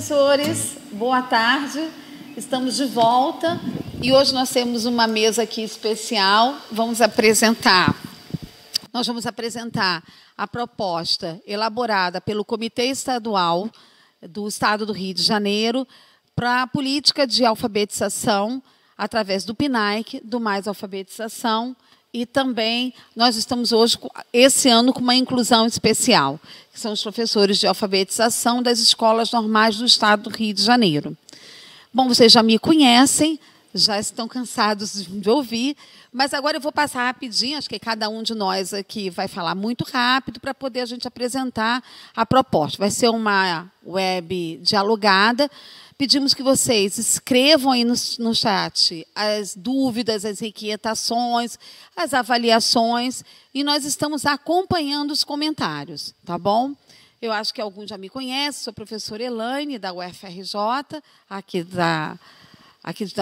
professores, boa tarde. Estamos de volta e hoje nós temos uma mesa aqui especial. Nós vamos apresentar a proposta elaborada pelo Comitê Estadual do Estado do Rio de Janeiro para a política de alfabetização através do PNAE, do Mais Alfabetização, e também nós estamos hoje, esse ano, com uma inclusão especial, que são os professores de alfabetização das escolas normais do Estado do Rio de Janeiro. Bom, vocês já me conhecem, já estão cansados de ouvir, mas agora eu vou passar rapidinho, acho que cada um de nós aqui vai falar muito rápido para poder a gente apresentar a proposta. Vai ser uma web dialogada. Pedimos que vocês escrevam aí no chat as dúvidas, as inquietações, as avaliações, e nós estamos acompanhando os comentários, tá bom? Eu acho que alguns já me conhecem, sou professora Elaine, da UFRJ, aqui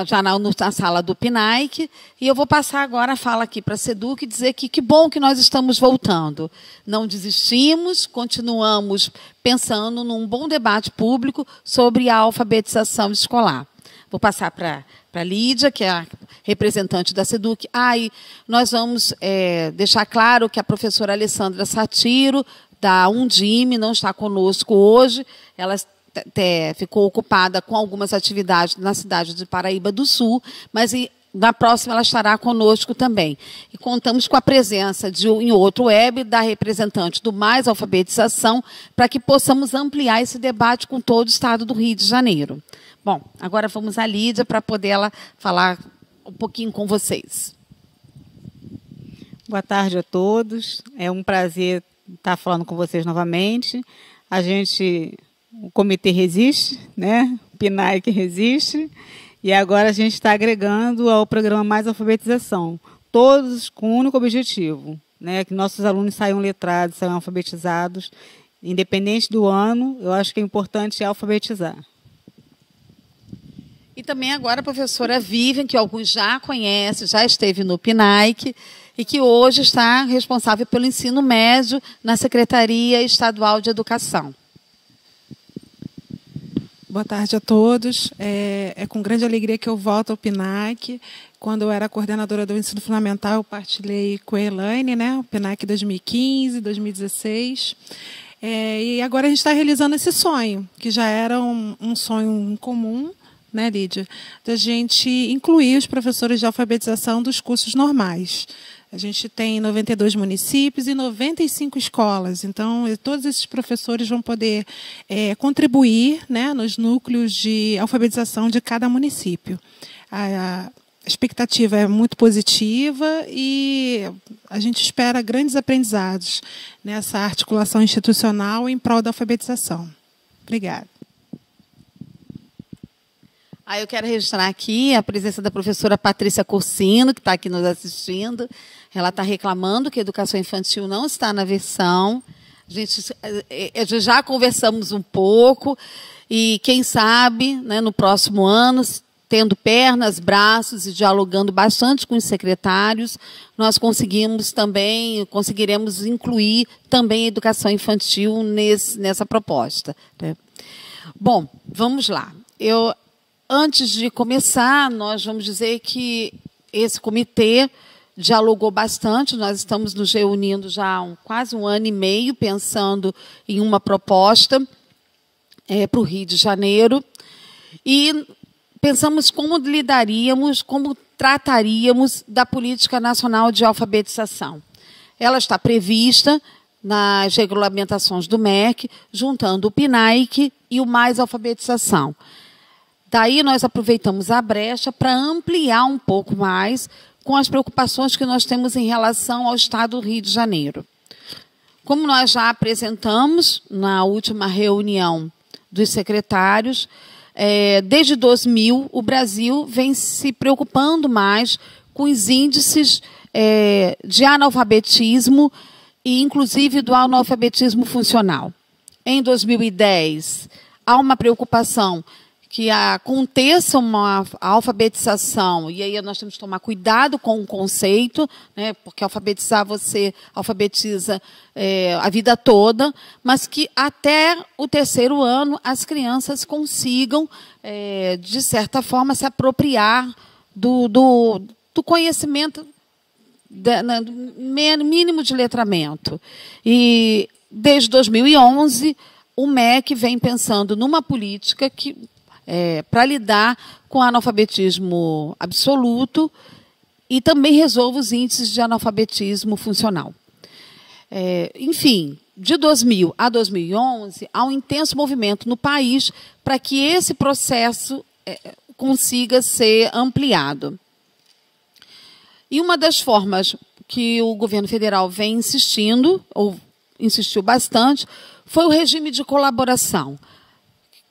já na sala do PNAE, e eu vou passar agora a fala aqui para a SEDUC e dizer que bom que nós estamos voltando. Não desistimos, continuamos pensando num bom debate público sobre a alfabetização escolar. Vou passar para a Lídia, que é a representante da SEDUC. E nós vamos deixar claro que a professora Alessandra Satiro, da Undime, não está conosco hoje. Ela ficou ocupada com algumas atividades na cidade de Paraíba do Sul, mas na próxima ela estará conosco também. E contamos com a presença em outro web da representante do Mais Alfabetização, para que possamos ampliar esse debate com todo o Estado do Rio de Janeiro. Bom, agora vamos à Lídia para poder ela falar um pouquinho com vocês. Boa tarde a todos. É um prazer estar falando com vocês novamente. O comitê resiste, né? O PNAE que resiste, e agora a gente está agregando ao programa Mais Alfabetização, todos com um único objetivo, né? Que nossos alunos saiam letrados, saiam alfabetizados, independente do ano. Eu acho que é importante alfabetizar. E também agora a professora Vivian, que alguns já conhecem, já esteve no PNAE, e que hoje está responsável pelo ensino médio na Secretaria Estadual de Educação. Boa tarde a todos. É com grande alegria que eu volto ao PNAE. Quando eu era coordenadora do ensino fundamental, eu partilhei com a Elaine, né, o PNAE 2015, 2016. E agora a gente está realizando esse sonho, que já era um sonho comum, né, Lídia, da gente incluir os professores de alfabetização dos cursos normais. A gente tem 92 municípios e 95 escolas. Então, todos esses professores vão poder contribuir, né, nos núcleos de alfabetização de cada município. A expectativa é muito positiva e a gente espera grandes aprendizados nessa articulação institucional em prol da alfabetização. Obrigada. Eu quero registrar aqui a presença da professora Patrícia Corsino, que está aqui nos assistindo. Ela está reclamando que a educação infantil não está na versão. A gente já conversamos um pouco e, quem sabe, né, no próximo ano, tendo pernas, braços e dialogando bastante com os secretários, nós conseguiremos incluir também a educação infantil nessa proposta. Né? Bom, vamos lá. Antes de começar, nós vamos dizer que esse comitê dialogou bastante. Nós estamos nos reunindo já há quase um ano e meio, pensando em uma proposta para o Rio de Janeiro. E pensamos como lidaríamos, como trataríamos da Política Nacional de Alfabetização. Ela está prevista nas regulamentações do MEC, juntando o PNAE e o Mais Alfabetização. Daí nós aproveitamos a brecha para ampliar um pouco mais com as preocupações que nós temos em relação ao Estado do Rio de Janeiro. Como nós já apresentamos na última reunião dos secretários, desde 2000 o Brasil vem se preocupando mais com os índices de analfabetismo e, inclusive, do analfabetismo funcional. Em 2010, há uma preocupação que aconteça uma alfabetização, e aí nós temos que tomar cuidado com o conceito, né, porque alfabetizar você alfabetiza a vida toda, mas que até o 3º ano as crianças consigam, de certa forma, se apropriar do conhecimento mínimo de letramento. E, desde 2011, o MEC vem pensando numa política para lidar com o analfabetismo absoluto e também resolve os índices de analfabetismo funcional. Enfim, de 2000 a 2011, há um intenso movimento no país para que esse processo consiga ser ampliado. E uma das formas que o governo federal vem insistindo, ou insistiu bastante, foi o regime de colaboração,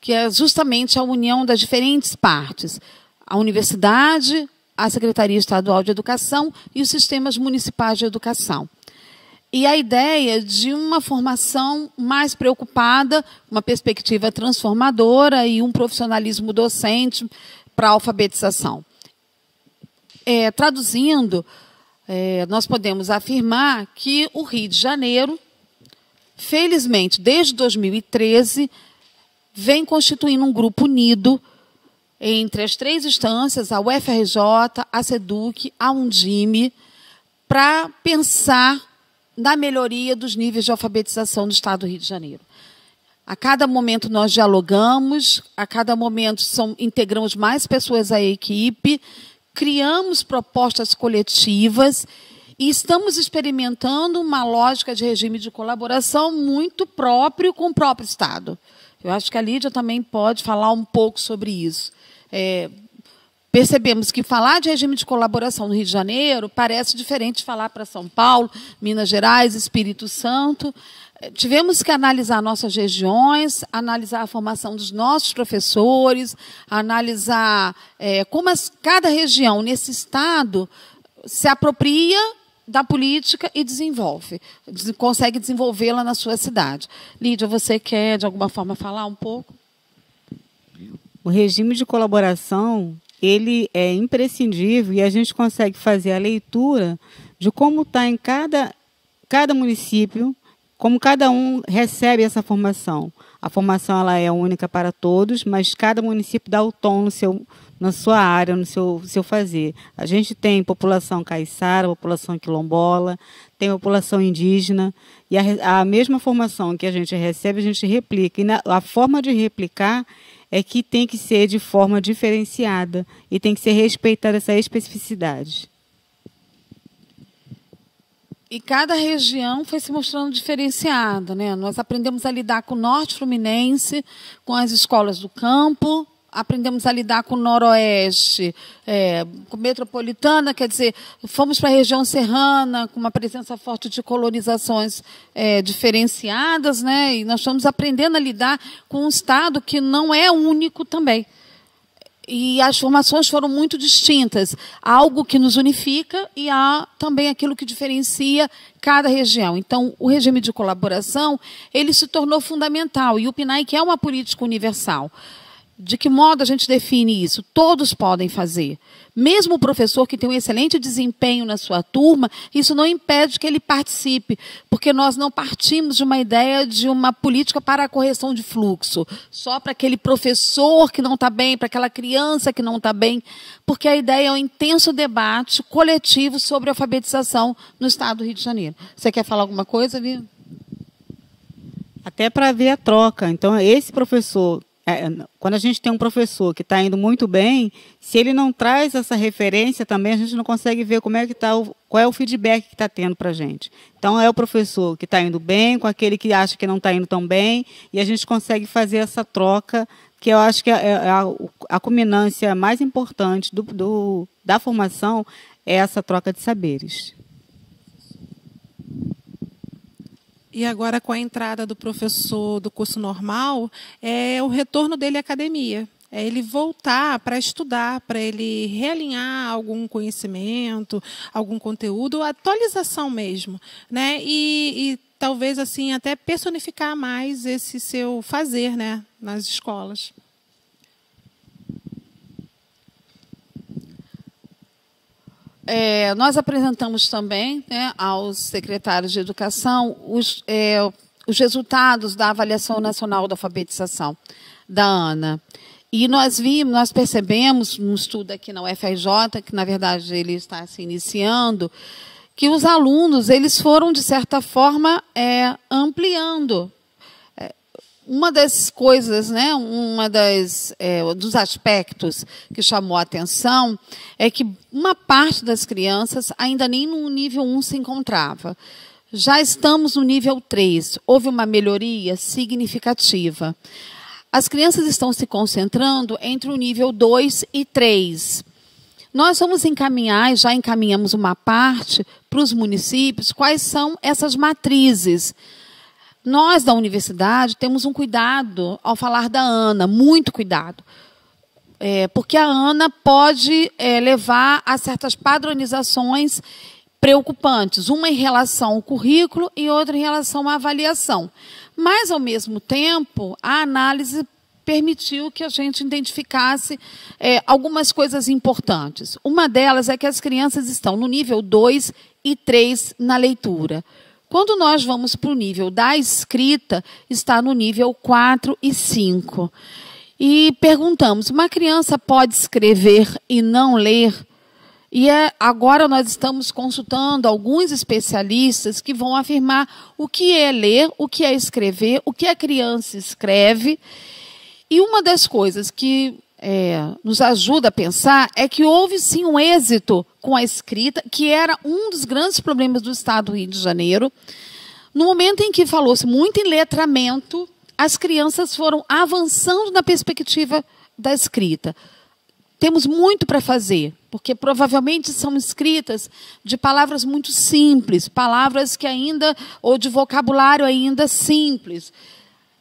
que é justamente a união das diferentes partes, a universidade, a Secretaria Estadual de Educação e os sistemas municipais de educação. E a ideia de uma formação mais preocupada, uma perspectiva transformadora e um profissionalismo docente para a alfabetização. Traduzindo, nós podemos afirmar que o Rio de Janeiro, felizmente, desde 2013, vem constituindo um grupo unido entre as 3 instâncias, a UFRJ, a SEDUC, a Undime, para pensar na melhoria dos níveis de alfabetização do Estado do Rio de Janeiro. A cada momento nós dialogamos, a cada momento integramos mais pessoas à equipe, criamos propostas coletivas e estamos experimentando uma lógica de regime de colaboração muito próprio com o próprio Estado. Eu acho que a Lídia também pode falar um pouco sobre isso. Percebemos que falar de regime de colaboração no Rio de Janeiro parece diferente de falar para São Paulo, Minas Gerais, Espírito Santo. Tivemos que analisar nossas regiões, analisar a formação dos nossos professores, analisar como cada região nesse estado se apropria da política e consegue desenvolvê-la na sua cidade. Lídia, você quer, de alguma forma, falar um pouco? O regime de colaboração, ele é imprescindível e a gente consegue fazer a leitura de como está em cada município, como cada um recebe essa formação. A formação ela é única para todos, mas cada município dá o tom na sua área, no seu fazer. A gente tem população caiçara, população quilombola, tem população indígena, e a mesma formação que a gente recebe, a gente replica. E a forma de replicar é que tem que ser de forma diferenciada e tem que ser respeitada essa especificidade. E cada região foi se mostrando diferenciada, né? Nós aprendemos a lidar com o Norte Fluminense, com as escolas do campo, aprendemos a lidar com o Noroeste, com Metropolitana, quer dizer, fomos para a região serrana, com uma presença forte de colonizações diferenciadas, né? E nós estamos aprendendo a lidar com um estado que não é único também. E as formações foram muito distintas. Há algo que nos unifica e há também aquilo que diferencia cada região. Então, o regime de colaboração ele se tornou fundamental. E o PNAE é uma política universal. De que modo a gente define isso? Todos podem fazer. Mesmo o professor que tem um excelente desempenho na sua turma, isso não impede que ele participe, porque nós não partimos de uma ideia de uma política para a correção de fluxo, só para aquele professor que não está bem, para aquela criança que não está bem, porque a ideia é um intenso debate coletivo sobre a alfabetização no Estado do Rio de Janeiro. Você quer falar alguma coisa, Via? Até para ver a troca. Então, esse professor... quando a gente tem um professor que está indo muito bem, se ele não traz essa referência também, a gente não consegue ver como é que tá qual é o feedback que está tendo para a gente. Então, é o professor que está indo bem com aquele que acha que não está indo tão bem, e a gente consegue fazer essa troca, que eu acho que a culminância mais importante da formação é essa troca de saberes. E agora, com a entrada do professor do curso normal, é o retorno dele à academia. É ele voltar para estudar, para ele realinhar algum conhecimento, algum conteúdo, atualização mesmo, né? E talvez assim até personificar mais esse seu fazer, né, nas escolas. nós apresentamos também, né, aos secretários de educação os resultados da Avaliação Nacional da Alfabetização, da ANA. E nós percebemos, num estudo aqui na UFRJ, que, na verdade, ele está se iniciando, que os alunos eles foram, de certa forma, ampliando. Uma das coisas, né, dos aspectos que chamou a atenção é que uma parte das crianças ainda nem no nível 1 se encontrava. Já estamos no nível 3. Houve uma melhoria significativa. As crianças estão se concentrando entre o nível 2 e 3. Nós vamos encaminhar, já encaminhamos uma parte para os municípios, quais são essas matrizes. Nós, da universidade, temos um cuidado ao falar da ANA, muito cuidado. Porque a ANA pode levar a certas padronizações preocupantes, uma em relação ao currículo e outra em relação à avaliação. Mas, ao mesmo tempo, a análise permitiu que a gente identificasse algumas coisas importantes. Uma delas é que as crianças estão no nível 2 e 3 na leitura. Quando nós vamos para o nível da escrita, está no nível 4 e 5. E perguntamos, uma criança pode escrever e não ler? E agora nós estamos consultando alguns especialistas que vão afirmar o que é ler, o que é escrever, o que a criança escreve. E uma das coisas que nos ajuda a pensar é que houve, sim, um êxito com a escrita, que era um dos grandes problemas do Estado do Rio de Janeiro. No momento em que falou-se muito em letramento, as crianças foram avançando na perspectiva da escrita. Temos muito para fazer, porque provavelmente são escritas de palavras muito simples, palavras que ainda, ou de vocabulário ainda simples.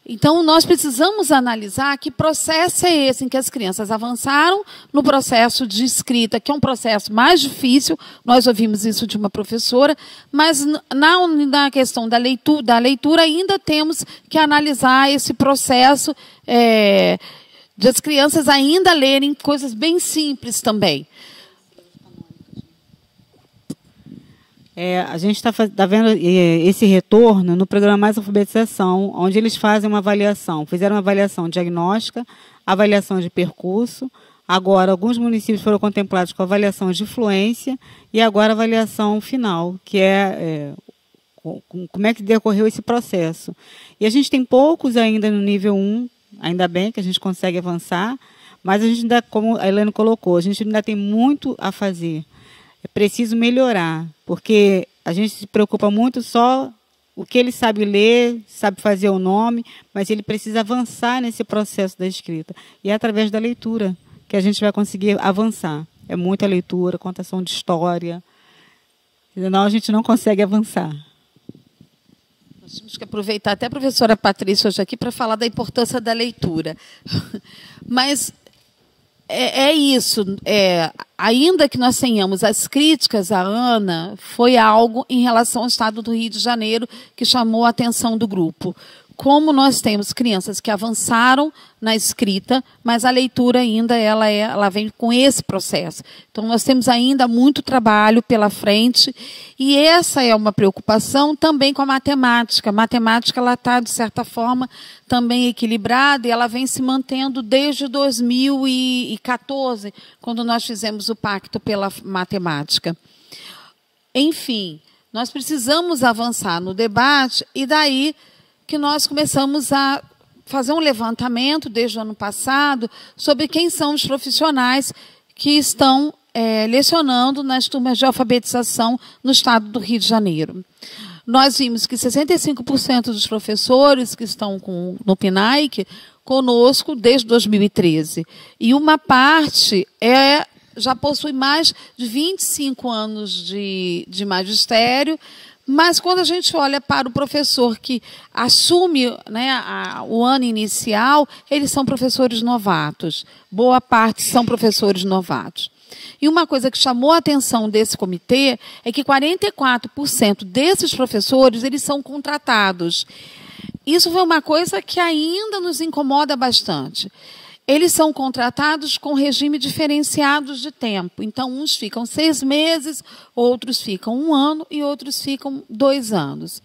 Então, nós precisamos analisar que processo é esse em que as crianças avançaram no processo de escrita, que é um processo mais difícil, nós ouvimos isso de uma professora, mas na questão da leitura ainda temos que analisar esse processo de as crianças ainda lerem coisas bem simples também. A gente está vendo esse retorno no programa Mais Alfabetização, onde eles fazem uma avaliação. Fizeram uma avaliação diagnóstica, avaliação de percurso. Agora, alguns municípios foram contemplados com avaliação de fluência e agora avaliação final, que como é que decorreu esse processo. E a gente tem poucos ainda no nível 1, ainda bem que a gente consegue avançar, mas a gente ainda, como a Elaine colocou, a gente ainda tem muito a fazer. É preciso melhorar, porque a gente se preocupa muito só o que ele sabe ler, sabe fazer o nome, mas ele precisa avançar nesse processo da escrita. E é através da leitura que a gente vai conseguir avançar. É muita leitura, contação de história, senão a gente não consegue avançar. Nós temos que aproveitar até a professora Patrícia hoje aqui para falar da importância da leitura. Mas é isso. Ainda que nós tenhamos as críticas à ANA, foi algo em relação ao Estado do Rio de Janeiro que chamou a atenção do grupo. Como nós temos crianças que avançaram na escrita, mas a leitura ainda ela vem com esse processo. Então, nós temos ainda muito trabalho pela frente e essa é uma preocupação também com a matemática. A matemática está, de certa forma, também equilibrada e ela vem se mantendo desde 2014, quando nós fizemos o Pacto pela Matemática. Enfim, nós precisamos avançar no debate e daí que nós começamos a fazer um levantamento desde o ano passado sobre quem são os profissionais que estão lecionando nas turmas de alfabetização no Estado do Rio de Janeiro. Nós vimos que 65% dos professores que estão no PNAE conosco desde 2013. E uma parte já possui mais de 25 anos de magistério. Mas quando a gente olha para o professor que assume, né, o ano inicial, eles são professores novatos. Boa parte são professores novatos. E uma coisa que chamou a atenção desse comitê é que 44% desses professores eles são contratados. Isso foi uma coisa que ainda nos incomoda bastante. eles são contratados com regime diferenciado de tempo. Então, uns ficam 6 meses, outros ficam 1 ano e outros ficam 2 anos.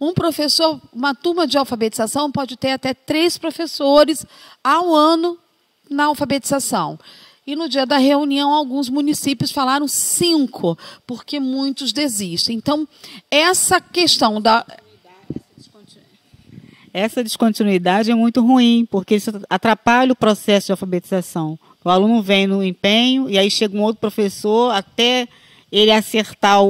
Um professor, uma turma de alfabetização pode ter até 3 professores ao ano na alfabetização. E no dia da reunião, alguns municípios falaram 5, porque muitos desistem. Então, essa questão da... Essa descontinuidade é muito ruim, porque isso atrapalha o processo de alfabetização. O aluno vem no empenho, e aí chega um outro professor, até ele acertar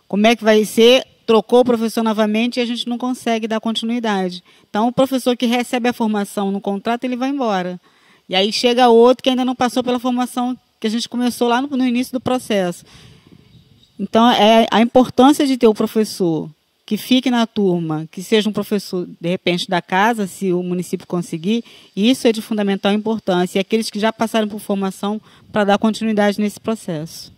como é que vai ser, trocou o professor novamente e a gente não consegue dar continuidade. Então, o professor que recebe a formação no contrato, ele vai embora. E aí chega outro que ainda não passou pela formação que a gente começou lá no início do processo. Então, é a importância de ter o professor que fique na turma, que seja um professor, de repente, da casa, se o município conseguir, isso é de fundamental importância. E aqueles que já passaram por formação para dar continuidade nesse processo.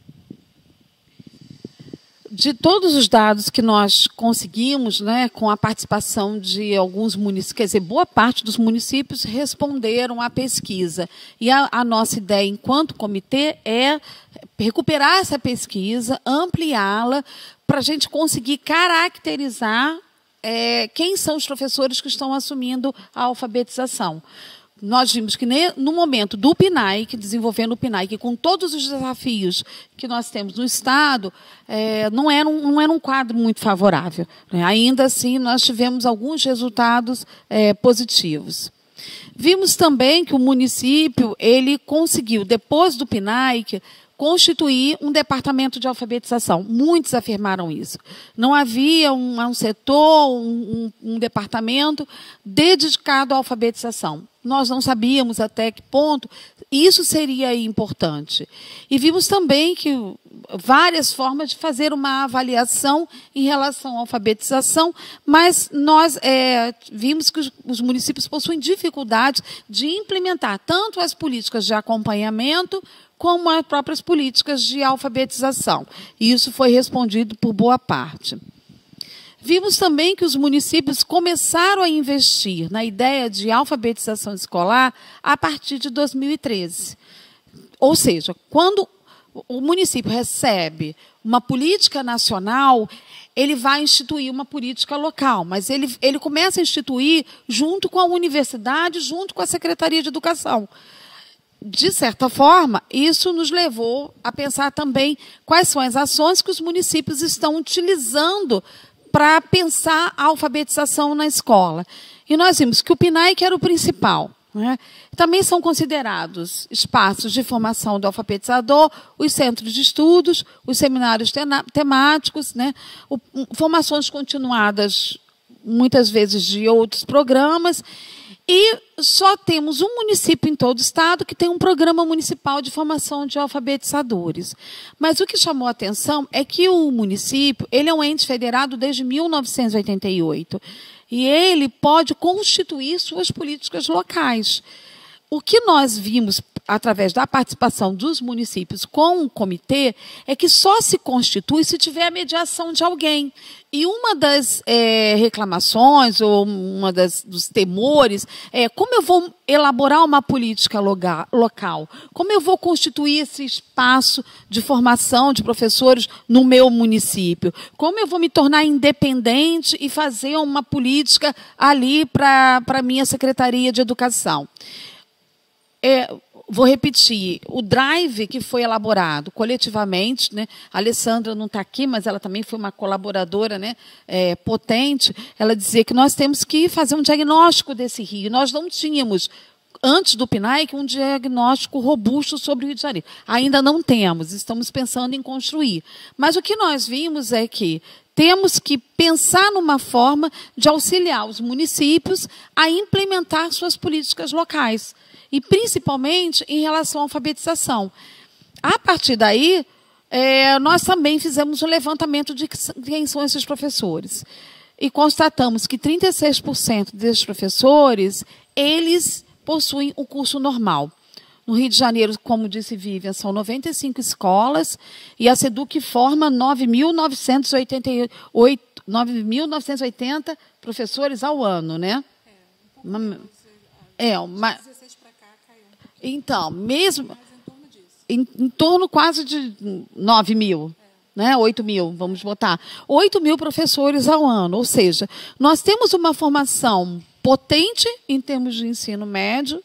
De todos os dados que nós conseguimos, né, com a participação de alguns municípios, quer dizer, boa parte dos municípios responderam à pesquisa. E a nossa ideia, enquanto comitê, é recuperar essa pesquisa, ampliá-la, para a gente conseguir caracterizar quem são os professores que estão assumindo a alfabetização. Nós vimos que no momento do PNAE, desenvolvendo o PNAE, com todos os desafios que nós temos no Estado, não era um quadro muito favorável. Né? Ainda assim, nós tivemos alguns resultados positivos. Vimos também que o município ele conseguiu, depois do PNAE, constituir um departamento de alfabetização. Muitos afirmaram isso. Não havia um setor, um departamento dedicado à alfabetização. Nós não sabíamos até que ponto isso seria importante. E vimos também que várias formas de fazer uma avaliação em relação à alfabetização, mas nós vimos que os municípios possuem dificuldades de implementar tanto as políticas de acompanhamento como as próprias políticas de alfabetização. E isso foi respondido por boa parte. Vimos também que os municípios começaram a investir na ideia de alfabetização escolar a partir de 2013. Ou seja, quando o município recebe uma política nacional, ele vai instituir uma política local, mas ele começa a instituir junto com a universidade, junto com a Secretaria de Educação. De certa forma, isso nos levou a pensar também quais são as ações que os municípios estão utilizando para pensar a alfabetização na escola. E nós vimos que o PNAE era o principal. Né? Também são considerados espaços de formação do alfabetizador, os centros de estudos, os seminários temáticos, né? Formações continuadas, muitas vezes, de outros programas. E só temos um município em todo o estado que tem um programa municipal de formação de alfabetizadores. Mas o que chamou a atenção é que o município ele é um ente federado desde 1988 e ele pode constituir suas políticas locais. O que nós vimos através da participação dos municípios com o comitê é que só se constitui se tiver a mediação de alguém. E uma das reclamações, ou dos temores, é como eu vou elaborar uma política local? Como eu vou constituir esse espaço de formação de professores no meu município? Como eu vou me tornar independente e fazer uma política ali para a minha Secretaria de Educação? Vou repetir, o drive que foi elaborado coletivamente, né, a Alessandra não está aqui, mas ela também foi uma colaboradora, né, potente, ela dizia que nós temos que fazer um diagnóstico desse Rio. Nós não tínhamos, antes do PNAE, um diagnóstico robusto sobre o Rio de Janeiro. Ainda não temos, estamos pensando em construir. Mas o que nós vimos é que temos que pensar numa forma de auxiliar os municípios a implementar suas políticas locais. E, principalmente, em relação à alfabetização. A partir daí, nós também fizemos um levantamento de quem são esses professores. E constatamos que 36% desses professores, eles possuem o curso normal. No Rio de Janeiro, como disse Vivian, são 95 escolas, e a SEDUC forma 9.980 professores ao ano, né? Então, mesmo em torno quase de 9 mil, né? 8 mil, vamos botar. 8 mil professores ao ano. Ou seja, nós temos uma formação potente em termos de ensino médio,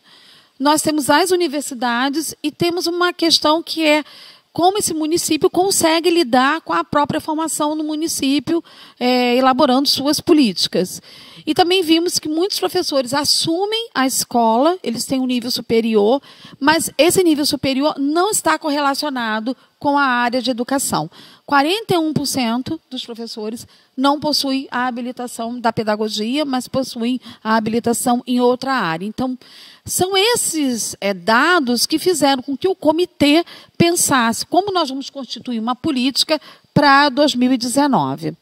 nós temos as universidades e temos uma questão que é como esse município consegue lidar com a própria formação no município, elaborando suas políticas. E também vimos que muitos professores assumem a escola, eles têm um nível superior, mas esse nível superior não está correlacionado com a área de educação. 41% dos professores não possuem a habilitação da pedagogia, mas possuem a habilitação em outra área. Então, são esses dados que fizeram com que o comitê pensasse como nós vamos constituir uma política para 2019.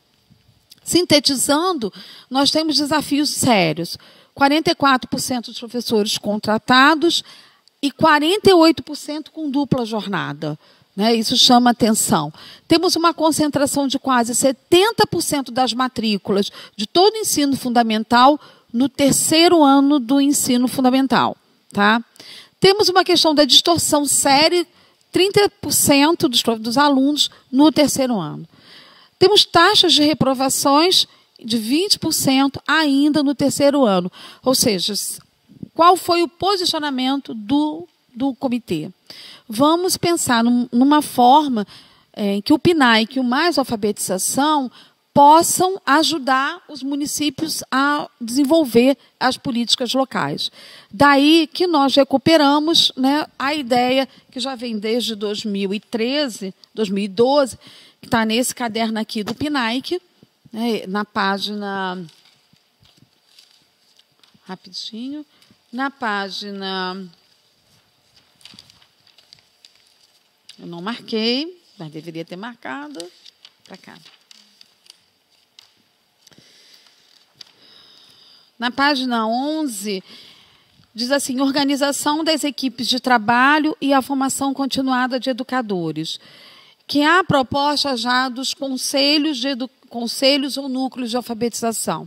Sintetizando, nós temos desafios sérios. 44% dos professores contratados e 48% com dupla jornada. Isso chama atenção. Temos uma concentração de quase 70% das matrículas de todo o ensino fundamental no terceiro ano do ensino fundamental. Tá? Temos uma questão da distorção séria, 30% dos alunos no terceiro ano. Temos taxas de reprovações de 20% ainda no terceiro ano. Ou seja, qual foi o posicionamento do comitê? Vamos pensar numa forma em que o PNAE e o Mais Alfabetização possam ajudar os municípios a desenvolver as políticas locais. Daí que nós recuperamos, né, a ideia que já vem desde 2013, 2012, que está nesse caderno aqui do PNAE, né, na página... Rapidinho. Na página... Eu não marquei, mas deveria ter marcado. Para cá. Na página 11, diz assim, organização das equipes de trabalho e a formação continuada de educadores, que há a proposta já dos conselhos ou núcleos de alfabetização.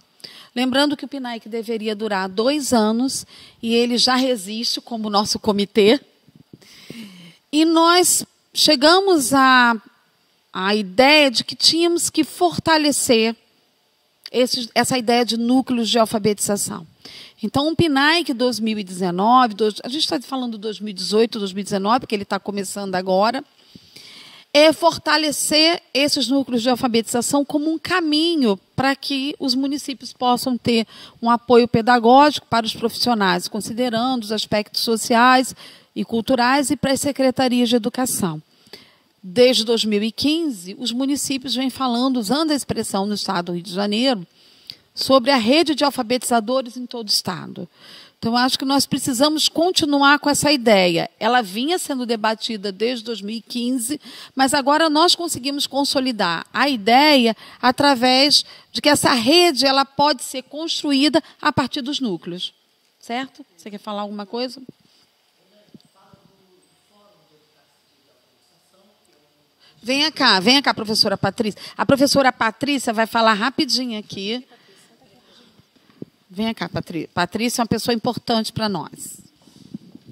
Lembrando que o PNAE deveria durar 2 anos, e ele já resiste como nosso comitê. E nós chegamos à ideia de que tínhamos que fortalecer essa ideia de núcleos de alfabetização. Então, o PNAE 2019, a gente está falando 2018, 2019, porque ele está começando agora, é fortalecer esses núcleos de alfabetização como um caminho para que os municípios possam ter um apoio pedagógico para os profissionais, considerando os aspectos sociais e culturais e para as secretarias de educação. Desde 2015, os municípios vêm falando, usando a expressão no estado do Rio de Janeiro, sobre a rede de alfabetizadores em todo o estado. Então, acho que nós precisamos continuar com essa ideia. Ela vinha sendo debatida desde 2015, mas agora nós conseguimos consolidar a ideia através de que essa rede ela pode ser construída a partir dos núcleos. Certo? Você quer falar alguma coisa? Venha cá, professora Patrícia. A professora Patrícia vai falar rapidinho aqui. Venha cá, Patrícia. Patrícia é uma pessoa importante para nós.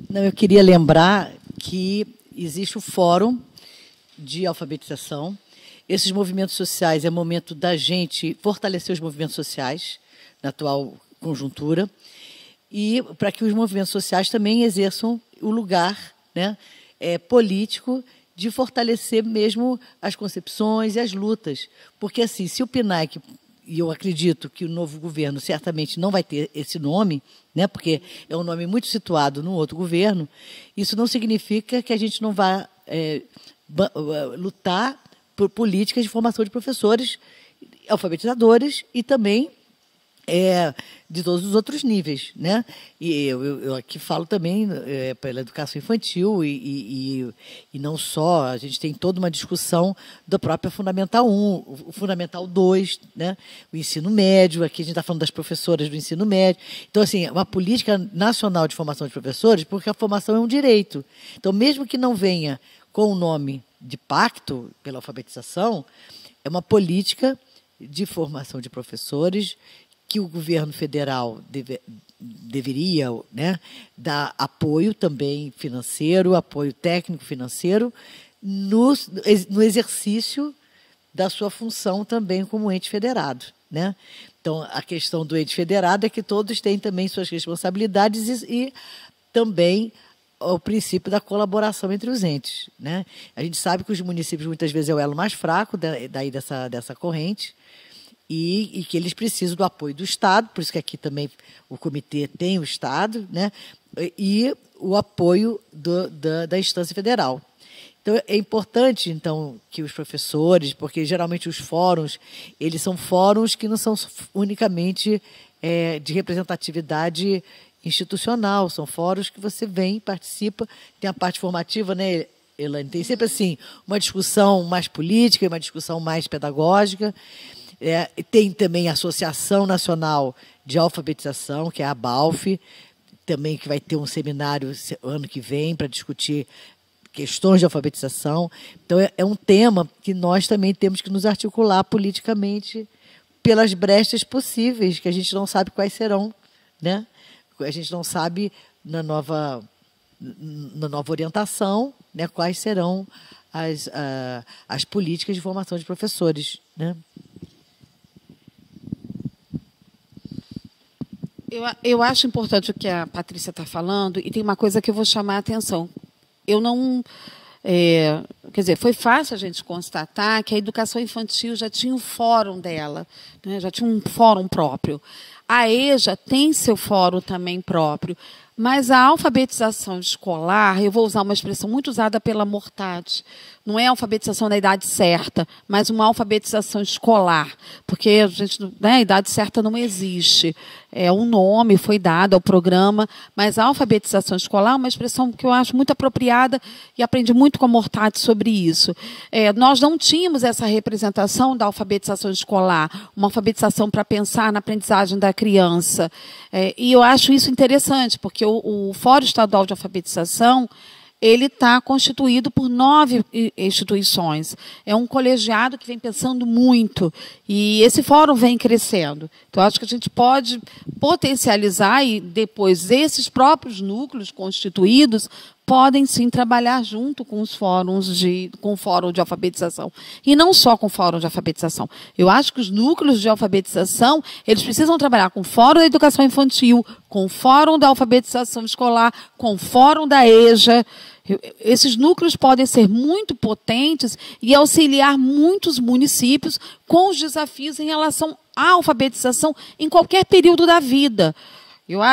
Não, eu queria lembrar que existe o Fórum de Alfabetização. Esses movimentos sociais é momento da gente fortalecer os movimentos sociais na atual conjuntura e para que os movimentos sociais também exerçam o lugar, né, político de fortalecer mesmo as concepções e as lutas. Porque, assim, se o PNAE, e eu acredito que o novo governo certamente não vai ter esse nome, né, porque é um nome muito situado no outro governo, isso não significa que a gente não vá lutar por políticas de formação de professores, alfabetizadores e também de todos os outros níveis, né? E eu aqui falo também pela educação infantil e não só, a gente tem toda uma discussão da própria Fundamental 1, o Fundamental 2, né? O ensino médio, aqui a gente está falando das professoras do ensino médio. Então, assim, uma política nacional de formação de professores, porque a formação é um direito. Então, mesmo que não venha com o nome de pacto pela alfabetização, é uma política de formação de professores que o governo federal deveria, né, dar apoio também financeiro, apoio técnico financeiro, no exercício da sua função também como ente federado, né? Então, a questão do ente federado é que todos têm também suas responsabilidades e também o princípio da colaboração entre os entes, né? A gente sabe que os municípios muitas vezes é o elo mais fraco daí dessa corrente e que eles precisam do apoio do Estado, por isso que aqui também o comitê tem o Estado, né? E o apoio da instância federal. Então, é importante, então, que os professores, porque geralmente os fóruns, eles são fóruns que não são unicamente de representatividade institucional, são fóruns que você vem, participa, tem a parte formativa, né, Elaine? Tem sempre assim, uma discussão mais política, uma discussão mais pedagógica. Tem também a Associação Nacional de Alfabetização, que é a ABALF, também que vai ter um seminário ano que vem para discutir questões de alfabetização. Então, é um tema que nós também temos que nos articular politicamente pelas brechas possíveis, que a gente não sabe quais serão, né? A gente não sabe, na nova orientação, né, quais serão as políticas de formação de professores, né? Eu acho importante o que a Patrícia está falando, e tem uma coisa que eu vou chamar a atenção. Eu não... quer dizer, foi fácil a gente constatar que a educação infantil já tinha um fórum dela, né, já tinha um fórum próprio. A EJA tem seu fórum também próprio, mas a alfabetização escolar, eu vou usar uma expressão muito usada pela Mortade, não é a alfabetização da idade certa, mas uma alfabetização escolar, porque a idade certa não existe. Um nome foi dado ao programa, mas a alfabetização escolar é uma expressão que eu acho muito apropriada e aprendi muito com a Mortade sobre isso. Nós não tínhamos essa representação da alfabetização escolar, uma alfabetização para pensar na aprendizagem da criança. E eu acho isso interessante, porque o Fórum Estadual de Alfabetização ele está constituído por 9 instituições. É um colegiado que vem pensando muito. E esse fórum vem crescendo. Então, acho que a gente pode potencializar e depois esses próprios núcleos constituídos podem, sim, trabalhar junto com os fóruns com o fórum de alfabetização. E não só com o fórum de alfabetização. Eu acho que os núcleos de alfabetização eles precisam trabalhar com o fórum da educação infantil, com o fórum da alfabetização escolar, com o fórum da EJA. Esses núcleos podem ser muito potentes e auxiliar muitos municípios com os desafios em relação à alfabetização em qualquer período da vida.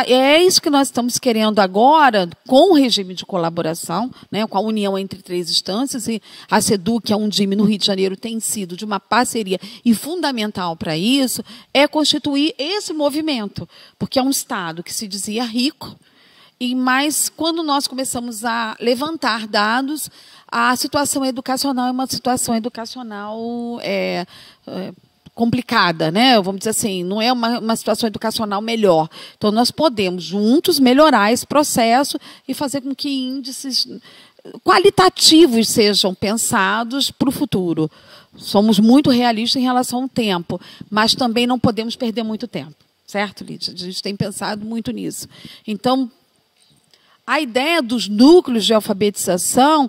É isso que nós estamos querendo agora, com o regime de colaboração, né, com a união entre 3 instâncias, e a SEDUC, a Undime, no Rio de Janeiro, tem sido de uma parceria e fundamental para isso, é constituir esse movimento, porque é um Estado que se dizia rico, mas quando nós começamos a levantar dados, a situação educacional é uma situação educacional complicada, né? Vamos dizer assim, não é uma situação educacional melhor. Então, nós podemos juntos melhorar esse processo e fazer com que índices qualitativos sejam pensados para o futuro. Somos muito realistas em relação ao tempo, mas também não podemos perder muito tempo. Certo, Lídia? A gente tem pensado muito nisso. Então, a ideia dos núcleos de alfabetização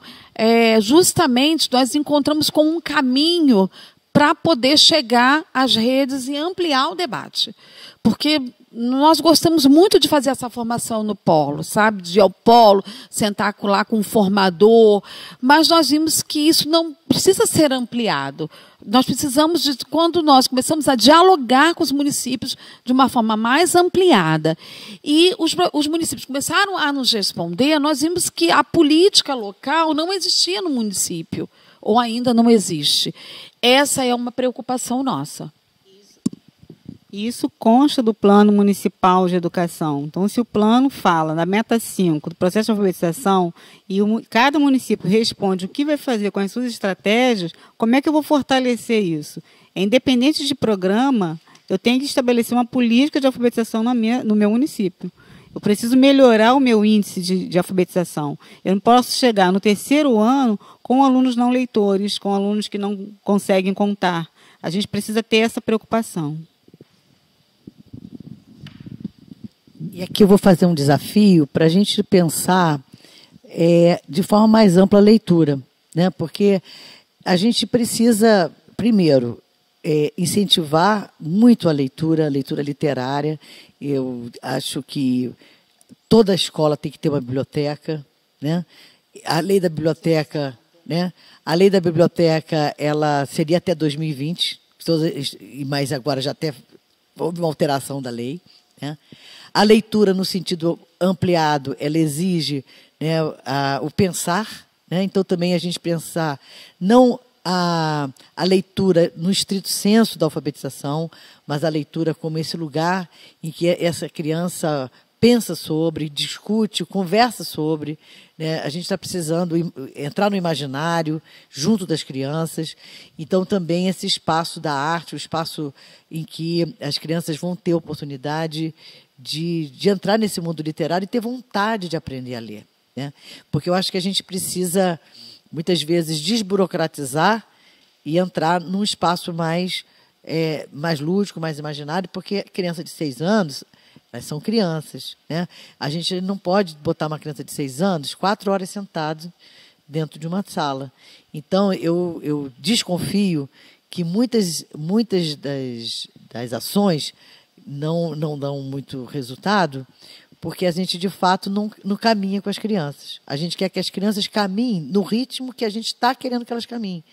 justamente nós encontramos como um caminho para poder chegar às redes e ampliar o debate. Porque nós gostamos muito de fazer essa formação no polo, sabe? De ir ao polo, sentar lá com um formador, mas nós vimos que isso não precisa ser ampliado. Nós precisamos de, quando nós começamos a dialogar com os municípios de uma forma mais ampliada, e os municípios começaram a nos responder, nós vimos que a política local não existia no município, ou ainda não existe. Essa é uma preocupação nossa. Isso consta do Plano Municipal de Educação. Então, se o plano fala da meta 5, do processo de alfabetização, e cada município responde o que vai fazer com as suas estratégias, como é que eu vou fortalecer isso? Independente de programa, eu tenho que estabelecer uma política de alfabetização no meu município. Eu preciso melhorar o meu índice de alfabetização. Eu não posso chegar no 3º ano com alunos não leitores, com alunos que não conseguem contar. A gente precisa ter essa preocupação. E aqui eu vou fazer um desafio para a gente pensar de forma mais ampla a leitura, né? Porque a gente precisa, primeiro, incentivar muito a leitura literária. Eu acho que toda escola tem que ter uma biblioteca, né? A lei da biblioteca, né? A lei da biblioteca, ela seria até 2020, mas agora já até houve uma alteração da lei, né? A leitura, no sentido ampliado, ela exige, né, o pensar, né? Então, também a gente pensar não a leitura no estrito senso da alfabetização, mas a leitura como esse lugar em que essa criança pensa sobre, discute, conversa sobre, né? A gente está precisando entrar no imaginário junto das crianças. Então, também esse espaço da arte, o espaço em que as crianças vão ter oportunidade de entrar nesse mundo literário e ter vontade de aprender a ler, né? Porque eu acho que a gente precisa, muitas vezes, desburocratizar e entrar num espaço mais lúdico, mais imaginário, porque criança de 6 anos, elas são crianças, né? A gente não pode botar uma criança de 6 anos 4 horas sentado dentro de uma sala. Então, eu desconfio que muitas das ações não dão muito resultado, porque a gente, de fato, não caminha com as crianças. A gente quer que as crianças caminhem no ritmo que a gente está querendo que elas caminhem.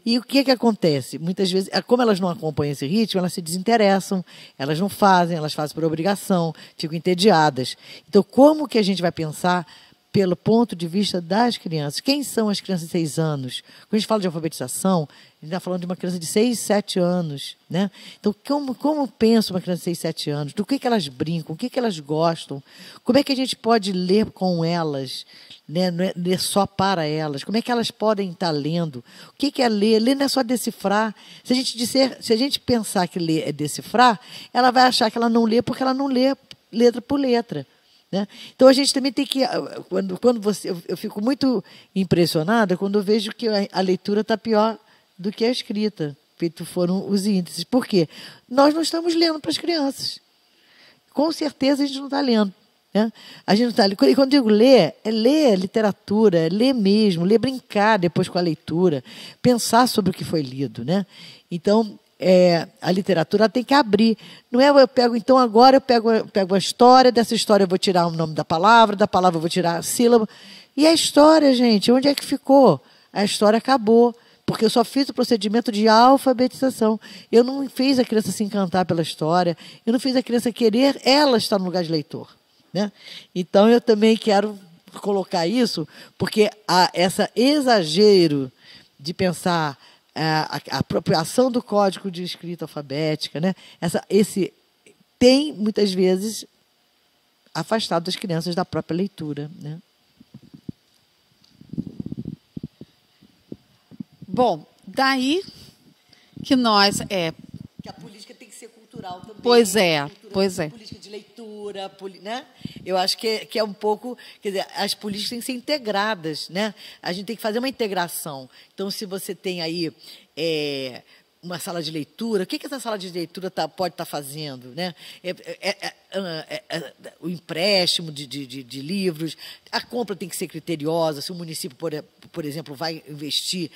E o que acontece? Muitas vezes, como elas não acompanham esse ritmo, elas se desinteressam, elas não fazem, elas fazem por obrigação, ficam entediadas. Então, como que a gente vai pensar pelo ponto de vista das crianças? Quem são as crianças de 6 anos? Quando a gente fala de alfabetização, a gente está falando de uma criança de 6, 7 anos, né? Então, como pensa uma criança de 6, 7 anos? Do que elas brincam? O que elas gostam? Como é que a gente pode ler com elas, né? Não é ler só para elas? Como é que elas podem estar lendo? O que é ler? Ler não é só decifrar. Se a gente pensar que ler é decifrar, ela vai achar que ela não lê porque ela não lê letra por letra, né? Então, a gente também tem que... Eu fico muito impressionada quando eu vejo que a leitura está pior do que a escrita, feito foram os índices. Por quê? Nós não estamos lendo para as crianças. Com certeza a gente não está lendo, né? A gente não está. E quando eu digo ler, é ler literatura, é ler mesmo, ler, brincar depois com a leitura, pensar sobre o que foi lido, né? Então, a literatura tem que abrir. Não é agora eu pego a história, dessa história eu vou tirar o nome da palavra eu vou tirar a sílaba. E a história, gente, onde é que ficou? A história acabou, porque eu só fiz o procedimento de alfabetização. Eu não fiz a criança se encantar pela história, eu não fiz a criança querer ela estar no lugar de leitor, né? Então, eu também quero colocar isso, porque esse exagero de pensar a apropriação do código de escrita alfabética, né? Tem, muitas vezes, afastado as crianças da própria leitura, né? Bom, daí que nós... Que a política tem que ser cultural também. Pois é. Política de leitura, né? Eu acho que é um pouco... Quer dizer, as políticas têm que ser integradas, né? A gente tem que fazer uma integração. Então, se você tem aí uma sala de leitura, o que essa sala de leitura pode estar fazendo, né? O empréstimo de livros, a compra tem que ser criteriosa. Se o município, por exemplo, vai investir,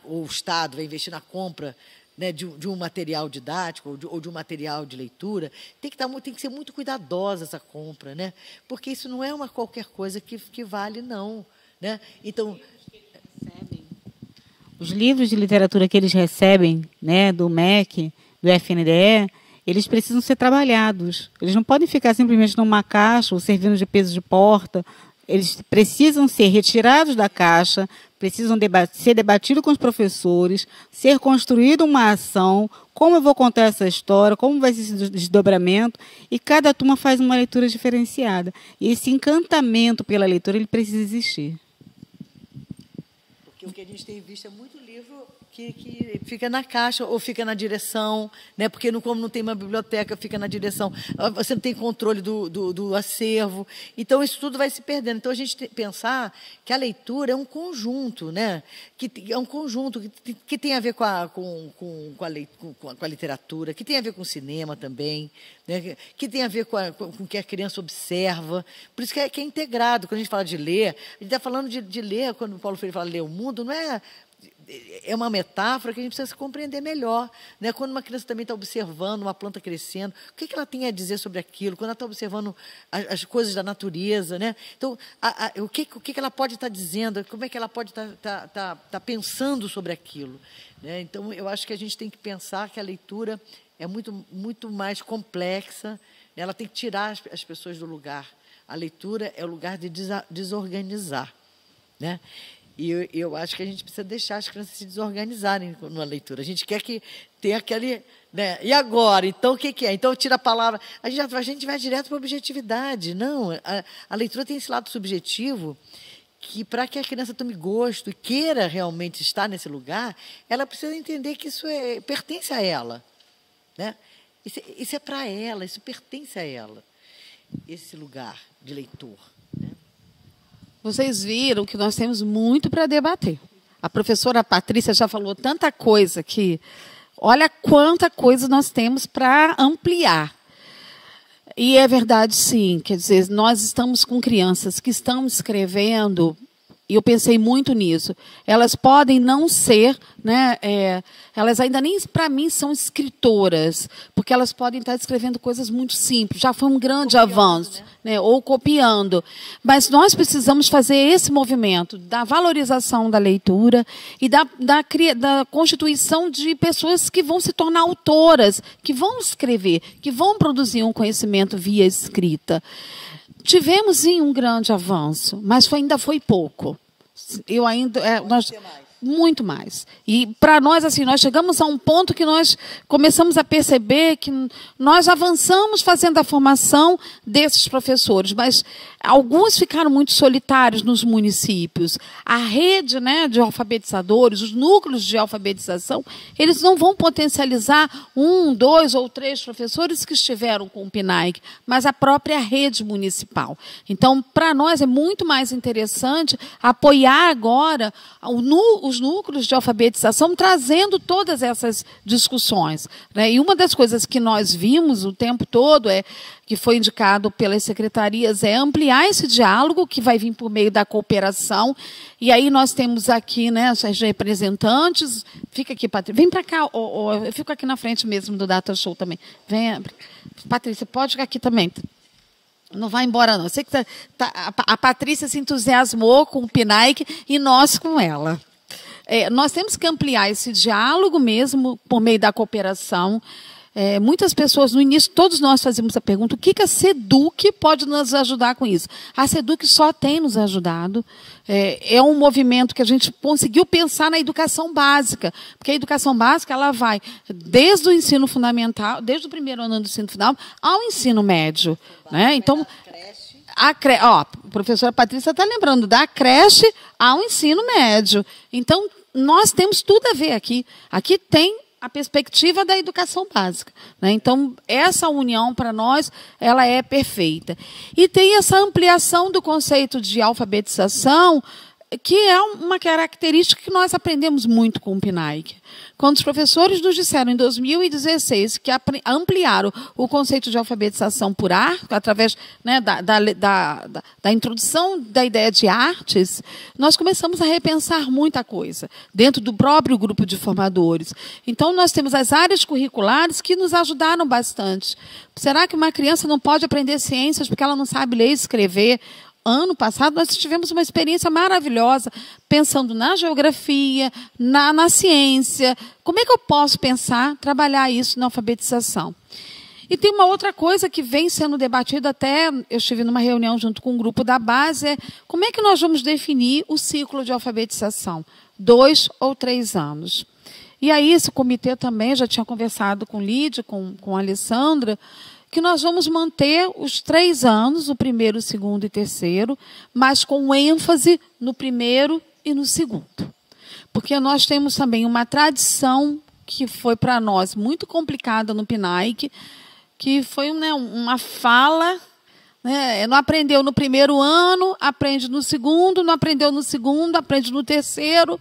ou o Estado vai investir na compra, né, de um material didático ou de um material de leitura, tem que ser muito cuidadosa essa compra, né? Porque isso não é uma qualquer coisa que vale, não, né? Então, os livros de literatura que eles recebem, né, do MEC, do FNDE, eles precisam ser trabalhados. Eles não podem ficar simplesmente numa caixa ou servindo de peso de porta. Eles precisam ser retirados da caixa, precisam ser debatidos com os professores, ser construída uma ação, como eu vou contar essa história, como vai ser esse desdobramento, e cada turma faz uma leitura diferenciada. E esse encantamento pela leitura, ele precisa existir. Porque o que a gente tem visto é muito livro que fica na caixa ou fica na direção, né? Porque como não tem uma biblioteca, fica na direção. Você não tem controle do acervo. Então, isso tudo vai se perdendo. Então, a gente tem que pensar que a leitura é um conjunto, né? Que é um conjunto que tem a ver com a literatura, que tem a ver com o cinema também, né? Que tem a ver com o que a criança observa. Por isso que é integrado. Quando a gente fala de ler, a gente está falando de ler, quando o Paulo Freire fala ler o mundo, não é... É uma metáfora que a gente precisa se compreender melhor, né? Quando uma criança também está observando uma planta crescendo, o que ela tem a dizer sobre aquilo? Quando ela está observando as coisas da natureza, né? Então, o que ela pode estar dizendo? Como é que ela pode estar pensando sobre aquilo? Né? Então, eu acho que a gente tem que pensar que a leitura é muito mais complexa, né? Ela tem que tirar as pessoas do lugar. A leitura é o lugar de desorganizar, né? E eu acho que a gente precisa deixar as crianças se desorganizarem na leitura. A gente quer que tenha aquele... Né? E agora? Então, o que é? Então, tira a palavra... A gente vai direto para a objetividade. Não, a leitura tem esse lado subjetivo que, para que a criança tome gosto e queira realmente estar nesse lugar, ela precisa entender que isso pertence a ela. Né? Isso é para ela, isso pertence a ela, esse lugar de leitor. Né? Vocês viram que nós temos muito para debater. A professora Patrícia já falou tanta coisa que... Olha quanta coisa nós temos para ampliar. E é verdade, sim. Quer dizer, nós estamos com crianças que estão escrevendo... E eu pensei muito nisso. Elas podem não ser, né, elas ainda nem, para mim, são escritoras, porque elas podem estar escrevendo coisas muito simples. Já foi um grande avanço, né, ou copiando. Mas nós precisamos fazer esse movimento da valorização da leitura e da constituição de pessoas que vão se tornar autoras, que vão escrever, que vão produzir um conhecimento via escrita. Tivemos, sim, um grande avanço, mas ainda foi pouco. Muito mais. E, para nós, assim, nós chegamos a um ponto que nós começamos a perceber que nós avançamos fazendo a formação desses professores, mas alguns ficaram muito solitários nos municípios. A rede, né, de alfabetizadores, os núcleos de alfabetização, eles não vão potencializar 1, 2 ou 3 professores que estiveram com o PNAE, mas a própria rede municipal. Então, para nós, é muito mais interessante apoiar agora os núcleos de alfabetização, trazendo todas essas discussões. Né? E uma das coisas que nós vimos o tempo todo, que foi indicado pelas secretarias, é ampliar esse diálogo, que vai vir por meio da cooperação. E aí nós temos aqui, né, as representantes. Fica aqui, Patrícia. Vem para cá. Eu fico aqui na frente mesmo do Data Show também. Vem, Patrícia, pode ficar aqui também. Não vai embora, não. Eu sei que a Patrícia se entusiasmou com o PNAE e nós com ela. Nós temos que ampliar esse diálogo mesmo por meio da cooperação. Muitas pessoas, no início, todos nós fazíamos a pergunta, o que a SEDUC pode nos ajudar com isso? A SEDUC só tem nos ajudado. É um movimento que a gente conseguiu pensar na educação básica, porque a educação básica ela vai desde o ensino fundamental, desde o primeiro ano do ensino fundamental ao ensino médio. Né? Então, a professora Patrícia está lembrando, da creche ao ensino médio. Então, nós temos tudo a ver aqui. Aqui tem a perspectiva da educação básica. Né? Então, essa união, para nós, ela é perfeita. E tem essa ampliação do conceito de alfabetização, que é uma característica que nós aprendemos muito com o PNAE. Quando os professores nos disseram, em 2016, que ampliaram o conceito de alfabetização por arte, através, né, da introdução da ideia de artes, nós começamos a repensar muita coisa, dentro do próprio grupo de formadores. Então, nós temos as áreas curriculares que nos ajudaram bastante. Será que uma criança não pode aprender ciências porque ela não sabe ler e escrever? Ano passado, nós tivemos uma experiência maravilhosa, pensando na geografia, na ciência. Como é que eu posso trabalhar isso na alfabetização? E tem uma outra coisa que vem sendo debatida, até eu estive numa reunião junto com um grupo da base, como é que nós vamos definir o ciclo de alfabetização? 2 ou 3 anos. E aí esse comitê também, já tinha conversado com Lídia, com a Alessandra, que nós vamos manter os 3 anos, o primeiro, o segundo e terceiro, mas com ênfase no primeiro e no segundo. porque nós temos também uma tradição que foi para nós muito complicada no PNAEC, que foi, né, uma fala, né, não aprendeu no primeiro ano, aprende no segundo, não aprendeu no segundo, aprende no terceiro,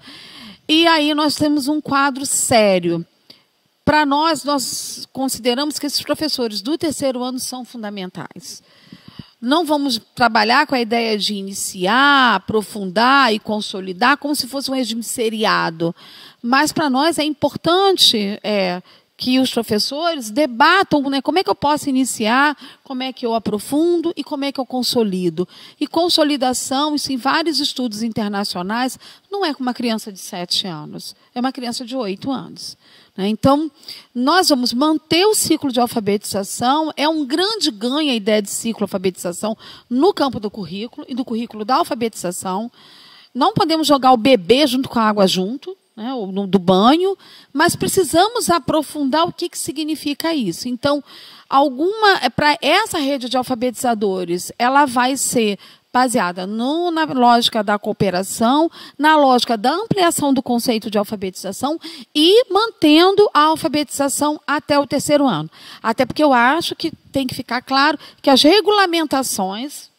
e aí nós temos um quadro sério. Para nós consideramos que esses professores do terceiro ano são fundamentais. Não vamos trabalhar com a ideia de iniciar, aprofundar e consolidar como se fosse um regime seriado. Mas, para nós, é importante que os professores debatam, né, como é que eu posso iniciar, como é que eu aprofundo e como é que eu consolido. E consolidação, isso em vários estudos internacionais, não é com uma criança de 7 anos, é uma criança de 8 anos. Então, nós vamos manter o ciclo de alfabetização. É um grande ganho a ideia de ciclo de alfabetização no campo do currículo e do currículo da alfabetização. Não podemos jogar o bebê junto com a água junto, né, do banho, mas precisamos aprofundar o que significa isso. Então, para essa rede de alfabetizadores, ela vai ser baseada na lógica da cooperação, na lógica da ampliação do conceito de alfabetização e mantendo a alfabetização até o terceiro ano. Até porque eu acho que tem que ficar claro que as regulamentações,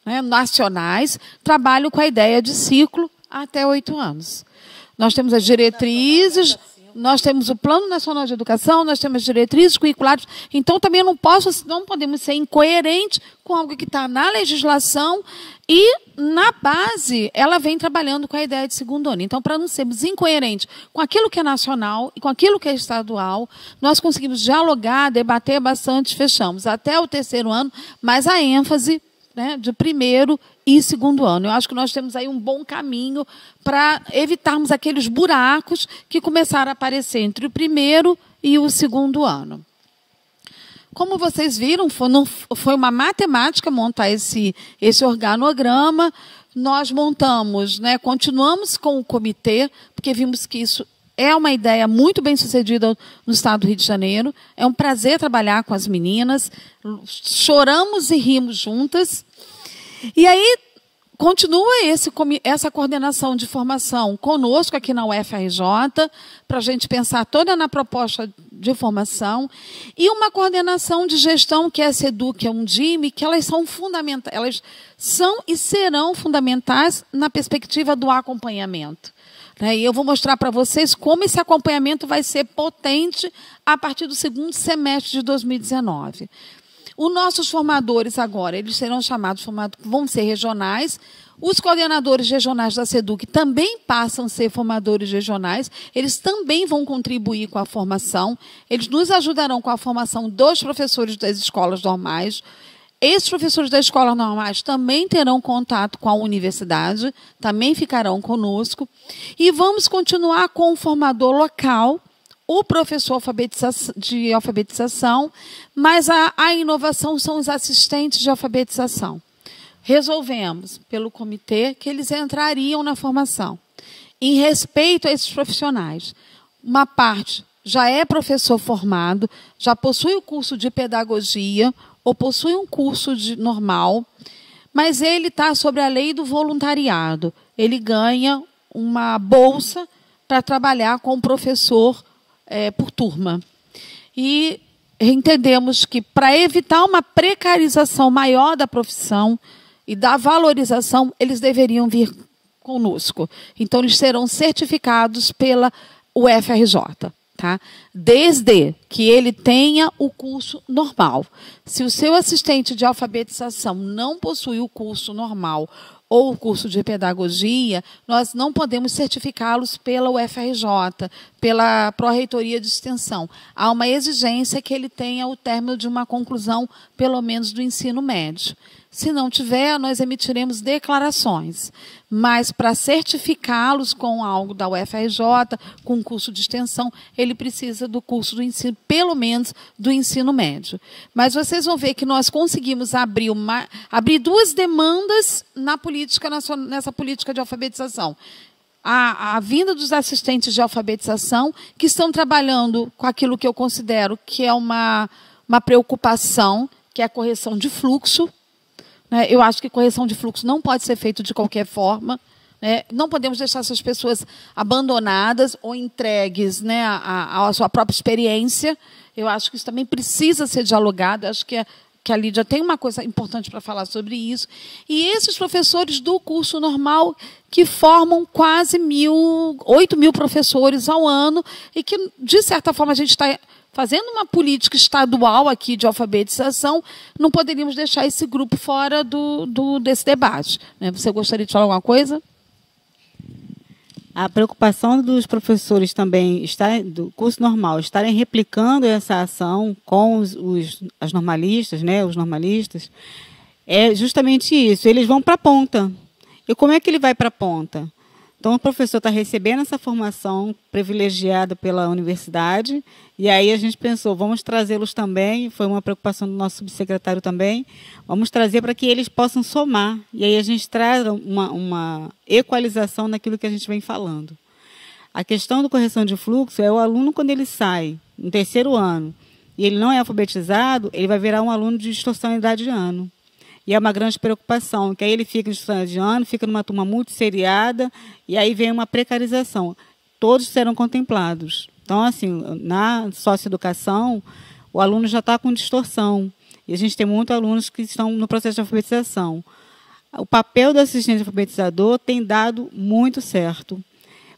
né, nacionais trabalham com a ideia de ciclo até 8 anos. Nós temos as diretrizes, nós temos o Plano Nacional de Educação, nós temos as diretrizes curriculares. Então, também não podemos ser incoerentes com algo que está na legislação e, na base, ela vem trabalhando com a ideia de segundo ano. Então, para não sermos incoerentes com aquilo que é nacional e com aquilo que é estadual, nós conseguimos dialogar, debater bastante, fechamos até o terceiro ano, mas a ênfase, né, de primeiro e segundo ano. Eu acho que nós temos aí um bom caminho para evitarmos aqueles buracos que começaram a aparecer entre o primeiro e o segundo ano. Como vocês viram, foi uma matemática montar esse organograma. Nós montamos, né, continuamos com o comitê, porque vimos que isso é uma ideia muito bem sucedida no estado do Rio de Janeiro. É um prazer trabalhar com as meninas. Choramos e rimos juntas. E aí continua essa coordenação de formação conosco aqui na UFRJ, para a gente pensar toda na proposta de formação, e uma coordenação de gestão, que é a SEDU, que é um DIME, que elas são fundamentais, elas são e serão fundamentais na perspectiva do acompanhamento. E eu vou mostrar para vocês como esse acompanhamento vai ser potente a partir do segundo semestre de 2019. Os nossos formadores agora, eles serão chamados, vão ser regionais. Os coordenadores regionais da SEDUC também passam a ser formadores regionais. Eles também vão contribuir com a formação. Eles nos ajudarão com a formação dos professores das escolas normais. Esses professores das escolas normais também terão contato com a universidade, também ficarão conosco. E vamos continuar com o formador local, o professor de alfabetização, mas a inovação são os assistentes de alfabetização. Resolvemos, pelo comitê, que eles entrariam na formação. Em respeito a esses profissionais, uma parte já é professor formado, já possui o curso de pedagogia, ou possui um curso normal, mas ele está sobre a lei do voluntariado. Ele ganha uma bolsa para trabalhar com o professor por turma. E entendemos que, para evitar uma precarização maior da profissão e da valorização, eles deveriam vir conosco. Então, eles serão certificados pela UFRJ. Tá? Desde que ele tenha o curso normal. Se o seu assistente de alfabetização não possui o curso normal ou o curso de pedagogia, nós não podemos certificá-los pela UFRJ, pela Pró-Reitoria de Extensão. Há uma exigência que ele tenha o término de uma conclusão, pelo menos do ensino médio. Se não tiver, nós emitiremos declarações. Mas, para certificá-los com algo da UFRJ, com um curso de extensão, ele precisa do curso do ensino, pelo menos do ensino médio. Mas vocês vão ver que nós conseguimos abrir duas demandas nessa política de alfabetização. A vinda dos assistentes de alfabetização, que estão trabalhando com aquilo que eu considero que é uma preocupação, que é a correção de fluxo. Eu acho que correção de fluxo não pode ser feito de qualquer forma, né? Não podemos deixar essas pessoas abandonadas ou entregues, né, à sua própria experiência. Eu acho que isso também precisa ser dialogado. Eu acho que a Lídia tem uma coisa importante para falar sobre isso. E esses professores do curso normal, que formam quase 8 mil professores ao ano, e que, de certa forma, a gente está fazendo uma política estadual aqui de alfabetização, não poderíamos deixar esse grupo fora desse debate, né? Você gostaria de falar alguma coisa? A preocupação dos professores também, do curso normal, estarem replicando essa ação com as normalistas, né, os normalistas, é justamente isso. Eles vão para a ponta. E como é que ele vai para a ponta? Então, o professor está recebendo essa formação privilegiada pela universidade, e aí a gente pensou, vamos trazê-los também, foi uma preocupação do nosso subsecretário também, vamos trazer para que eles possam somar, e aí a gente traz uma equalização naquilo que a gente vem falando. A questão do correção de fluxo é o aluno, quando ele sai no 3º ano, e ele não é alfabetizado, ele vai virar um aluno de distorção em idade de ano. E é uma grande preocupação, que aí ele fica em distorção de ano, fica numa turma multisseriada, e aí vem uma precarização. Todos serão contemplados. Então, assim, na socioeducação, o aluno já está com distorção. E a gente tem muitos alunos que estão no processo de alfabetização. O papel do assistente alfabetizador tem dado muito certo,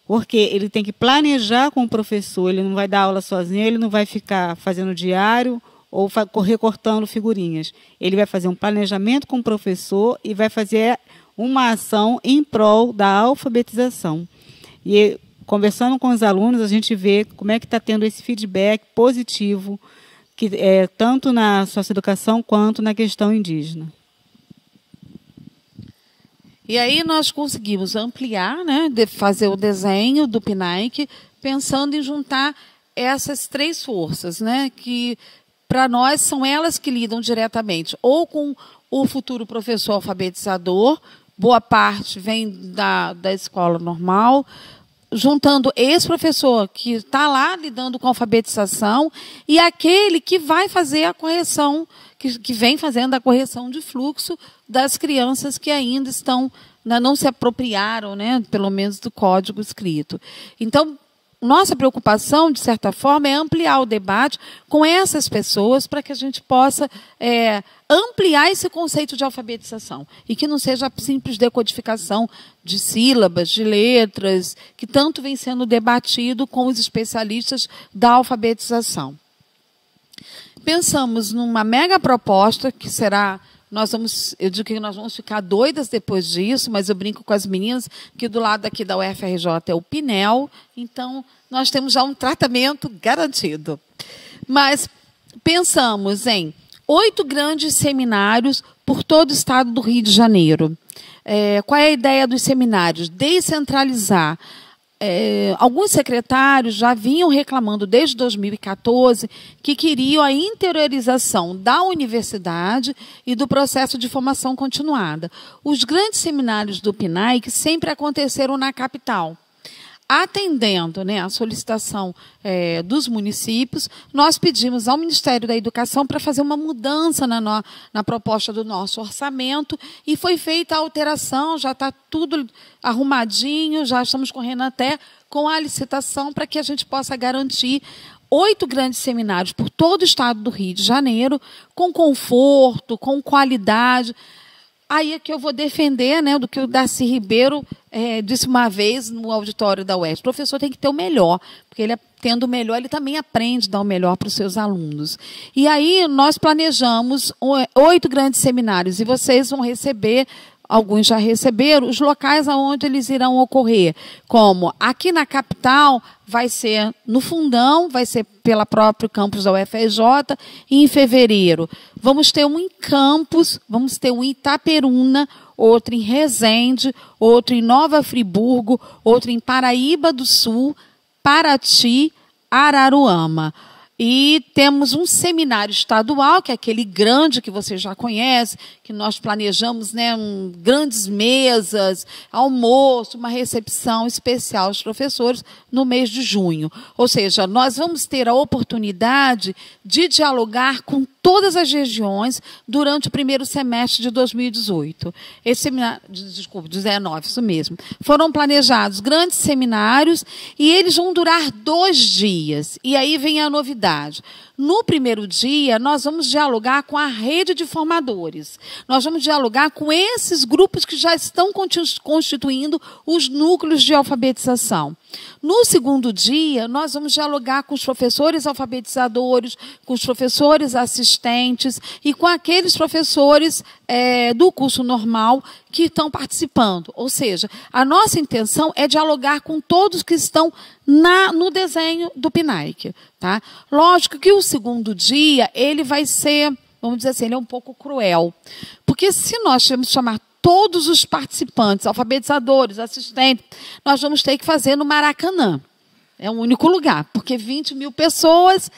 porque ele tem que planejar com o professor, ele não vai dar aula sozinho, ele não vai ficar fazendo diário, ou recortando figurinhas. Ele vai fazer um planejamento com o professor e vai fazer uma ação em prol da alfabetização. E conversando com os alunos, a gente vê como é que está tendo esse feedback positivo, tanto na socioeducação quanto na questão indígena. E aí nós conseguimos ampliar, né, fazer o desenho do PNAEC, pensando em juntar essas 3 forças, né, que para nós são elas que lidam diretamente ou com o futuro professor alfabetizador, boa parte vem da escola normal, juntando esse professor que está lá lidando com a alfabetização e aquele que vai fazer a correção, que vem fazendo a correção de fluxo das crianças que ainda não se apropriaram, né, pelo menos do código escrito. Então, nossa preocupação, de certa forma, é ampliar o debate com essas pessoas para que a gente possa ampliar esse conceito de alfabetização e que não seja simples decodificação de sílabas, de letras, que tanto vem sendo debatido com os especialistas da alfabetização. Pensamos numa mega proposta que será... Eu digo que nós vamos ficar doidas depois disso, mas eu brinco com as meninas que do lado aqui da UFRJ é o PNEL, então nós temos já um tratamento garantido. Mas pensamos em 8 grandes seminários por todo o estado do Rio de Janeiro. Qual é a ideia dos seminários? Descentralizar. Alguns secretários já vinham reclamando desde 2014 que queriam a interiorização da universidade e do processo de formação continuada. Os grandes seminários do PNAEC sempre aconteceram na capital. Atendendo, né, a solicitação dos municípios, nós pedimos ao Ministério da Educação para fazer uma mudança na proposta do nosso orçamento e foi feita a alteração, já está tudo arrumadinho, já estamos correndo até com a licitação para que a gente possa garantir 8 grandes seminários por todo o estado do Rio de Janeiro, com conforto, com qualidade. Aí é que eu vou defender, né, do que o Darcy Ribeiro disse uma vez no auditório da UERJ. O professor tem que ter o melhor, porque ele, tendo o melhor, ele também aprende a dar o melhor para os seus alunos. E aí nós planejamos 8 grandes seminários, e vocês vão receber, alguns já receberam, os locais onde eles irão ocorrer. Como aqui na capital, vai ser no Fundão, vai ser pela próprio campus da UFRJ, e em fevereiro vamos ter um em Campos, vamos ter um em Itaperuna, outro em Resende, outro em Nova Friburgo, outro em Paraíba do Sul, Paraty, Araruama. E temos um seminário estadual, que é aquele grande que você já conhece, que nós planejamos, né, grandes mesas, almoço, uma recepção especial aos professores no mês de junho. Ou seja, nós vamos ter a oportunidade de dialogar com todas as regiões durante o primeiro semestre de 2018. Esse seminário, desculpe, 19, isso mesmo. Foram planejados grandes seminários e eles vão durar 2 dias. E aí vem a novidade. No primeiro dia, nós vamos dialogar com a rede de formadores. Nós vamos dialogar com esses grupos que já estão constituindo os núcleos de alfabetização. No segundo dia, nós vamos dialogar com os professores alfabetizadores, com os professores assistentes e com aqueles professores do curso normal que estão participando. Ou seja, a nossa intenção é dialogar com todos que estão no desenho do PNAE. Tá? Lógico que o segundo dia ele vai ser, vamos dizer assim, ele é um pouco cruel. Porque se nós tivermos que chamar todos os participantes, alfabetizadores, assistentes, nós vamos ter que fazer no Maracanã. É o único lugar, porque 20 mil pessoas.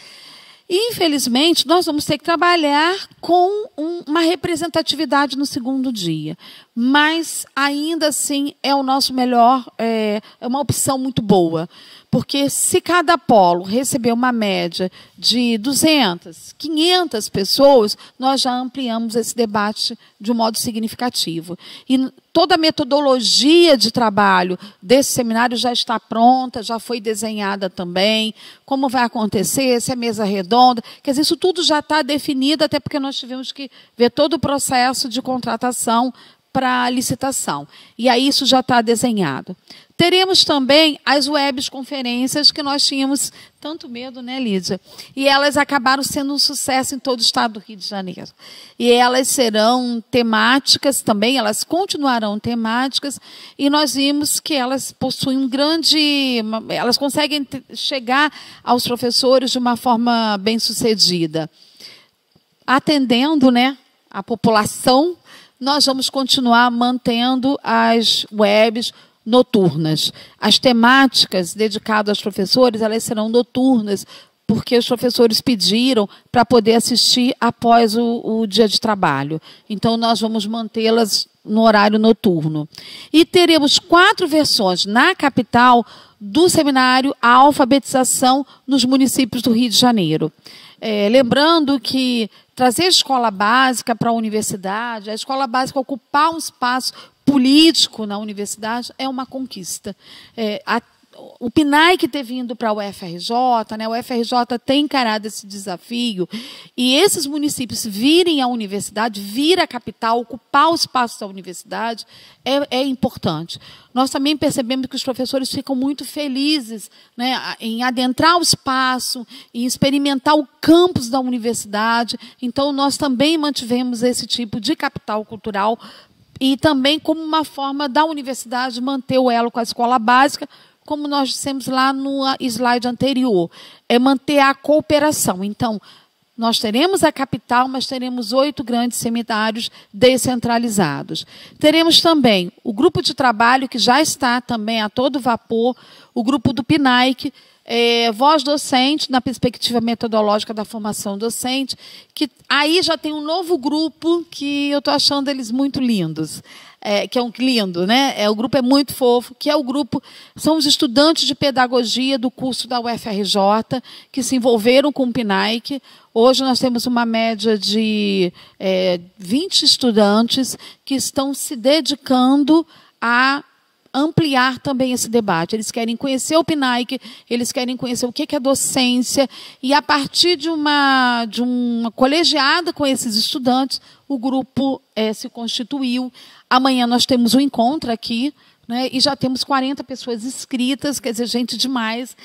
Infelizmente, nós vamos ter que trabalhar com uma representatividade no segundo dia. Mas, ainda assim, é o nosso melhor, é uma opção muito boa. Porque se cada polo receber uma média de 200, 500 pessoas, nós já ampliamos esse debate de um modo significativo. E toda a metodologia de trabalho desse seminário já está pronta, já foi desenhada também, como vai acontecer, se é mesa redonda. Quer dizer, isso tudo já está definido, até porque nós tivemos que ver todo o processo de contratação para a licitação. E aí isso já está desenhado. Teremos também as webconferências que nós tínhamos tanto medo, né, Lídia? E elas acabaram sendo um sucesso em todo o estado do Rio de Janeiro. E elas serão temáticas também, elas continuarão temáticas, e nós vimos que elas possuem elas conseguem chegar aos professores de uma forma bem-sucedida. Atendendo, né, a população, nós vamos continuar mantendo as webs noturnas. As temáticas dedicadas aos professores, elas serão noturnas, porque os professores pediram para poder assistir após o dia de trabalho. Então, nós vamos mantê-las no horário noturno. E teremos 4 versões na capital do seminário A Alfabetização nos municípios do Rio de Janeiro. Lembrando que trazer a escola básica para a universidade, a escola básica ocupar um espaço político na universidade é uma conquista. O PNAE ter vindo para a UFRJ, né, a UFRJ tem encarado esse desafio, e esses municípios virem à universidade, vir à capital, ocupar o espaço da universidade, é importante. Nós também percebemos que os professores ficam muito felizes, né, em adentrar o espaço, em experimentar o campus da universidade. Então, nós também mantivemos esse tipo de capital cultural e também como uma forma da universidade manter o elo com a escola básica, como nós dissemos lá no slide anterior, é manter a cooperação. Então, nós teremos a capital, mas teremos 8 grandes seminários descentralizados. Teremos também o grupo de trabalho, que já está também a todo vapor, o grupo do PNAE, voz docente, na perspectiva metodológica da formação docente, que aí já tem um novo grupo que eu estou achando eles muito lindos. Que é um lindo, né? O grupo é muito fofo, que é o grupo, são os estudantes de pedagogia do curso da UFRJ, que se envolveram com o PNAE. Hoje nós temos uma média de 20 estudantes que estão se dedicando a ampliar também esse debate. Eles querem conhecer o PNAE, eles querem conhecer o que é docência, e a partir de uma colegiada com esses estudantes, o grupo se constituiu. Amanhã nós temos um encontro aqui, né, e já temos 40 pessoas inscritas, quer dizer, gente demais,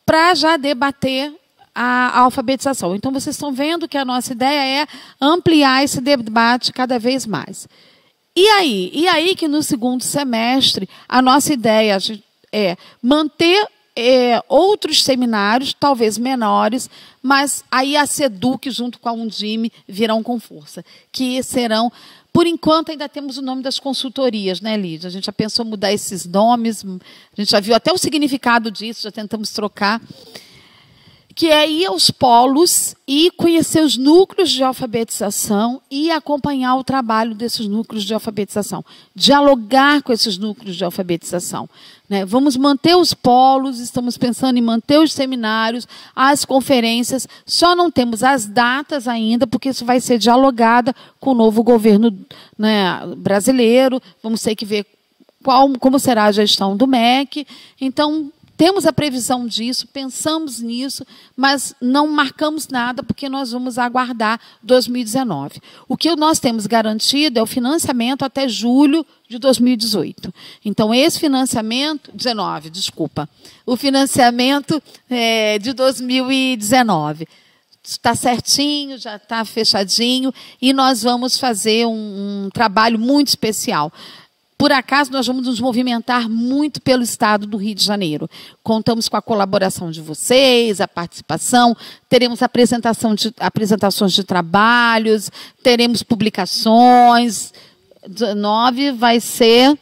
para já debater a alfabetização. Então, vocês estão vendo que a nossa ideia é ampliar esse debate cada vez mais. E aí que no segundo semestre, a nossa ideia é manter outros seminários, talvez menores, mas aí a SEDUC, junto com a Undime, virão com força, que serão... Por enquanto, ainda temos o nome das consultorias, né, Lídia? A gente já pensou em mudar esses nomes, a gente já viu até o significado disso, já tentamos trocar. que é ir aos polos e conhecer os núcleos de alfabetização e acompanhar o trabalho desses núcleos de alfabetização, dialogar com esses núcleos de alfabetização. Né? Vamos manter os polos, estamos pensando em manter os seminários, as conferências, só não temos as datas ainda, porque isso vai ser dialogada com o novo governo, né, brasileiro, vamos ter que ver como será a gestão do MEC. Então, temos a previsão disso, pensamos nisso, mas não marcamos nada, porque nós vamos aguardar 2019. O que nós temos garantido é o financiamento até julho de 2018. Então, esse financiamento... 19, desculpa. O financiamento de 2019. Está certinho, já está fechadinho, e nós vamos fazer um trabalho muito especial. Por acaso, nós vamos nos movimentar muito pelo estado do Rio de Janeiro. Contamos com a colaboração de vocês, a participação, teremos apresentações de trabalhos, teremos publicações. 19 vai ser...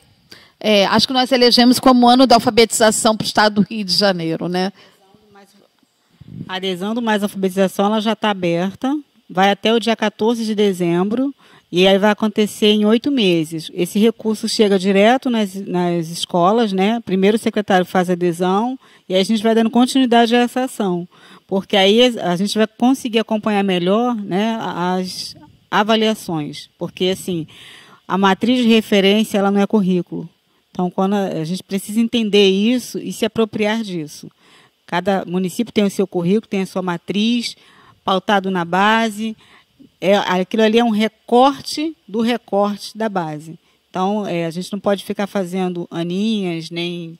acho que nós elegemos como ano da alfabetização para o estado do Rio de Janeiro, né? A adesão do Mais Alfabetização ela já está aberta, vai até o dia 14 de dezembro, e aí vai acontecer em 8 meses. Esse recurso chega direto nas escolas, né? Primeiro o secretário faz a adesão e aí a gente vai dando continuidade a essa ação. Porque aí a gente vai conseguir acompanhar melhor, né, as avaliações. Porque, assim, a matriz de referência ela não é currículo. Então, quando a gente precisa entender isso e se apropriar disso. Cada município tem o seu currículo, tem a sua matriz, pautado na base... aquilo ali é um recorte do recorte da base. Então, a gente não pode ficar fazendo aninhas, nem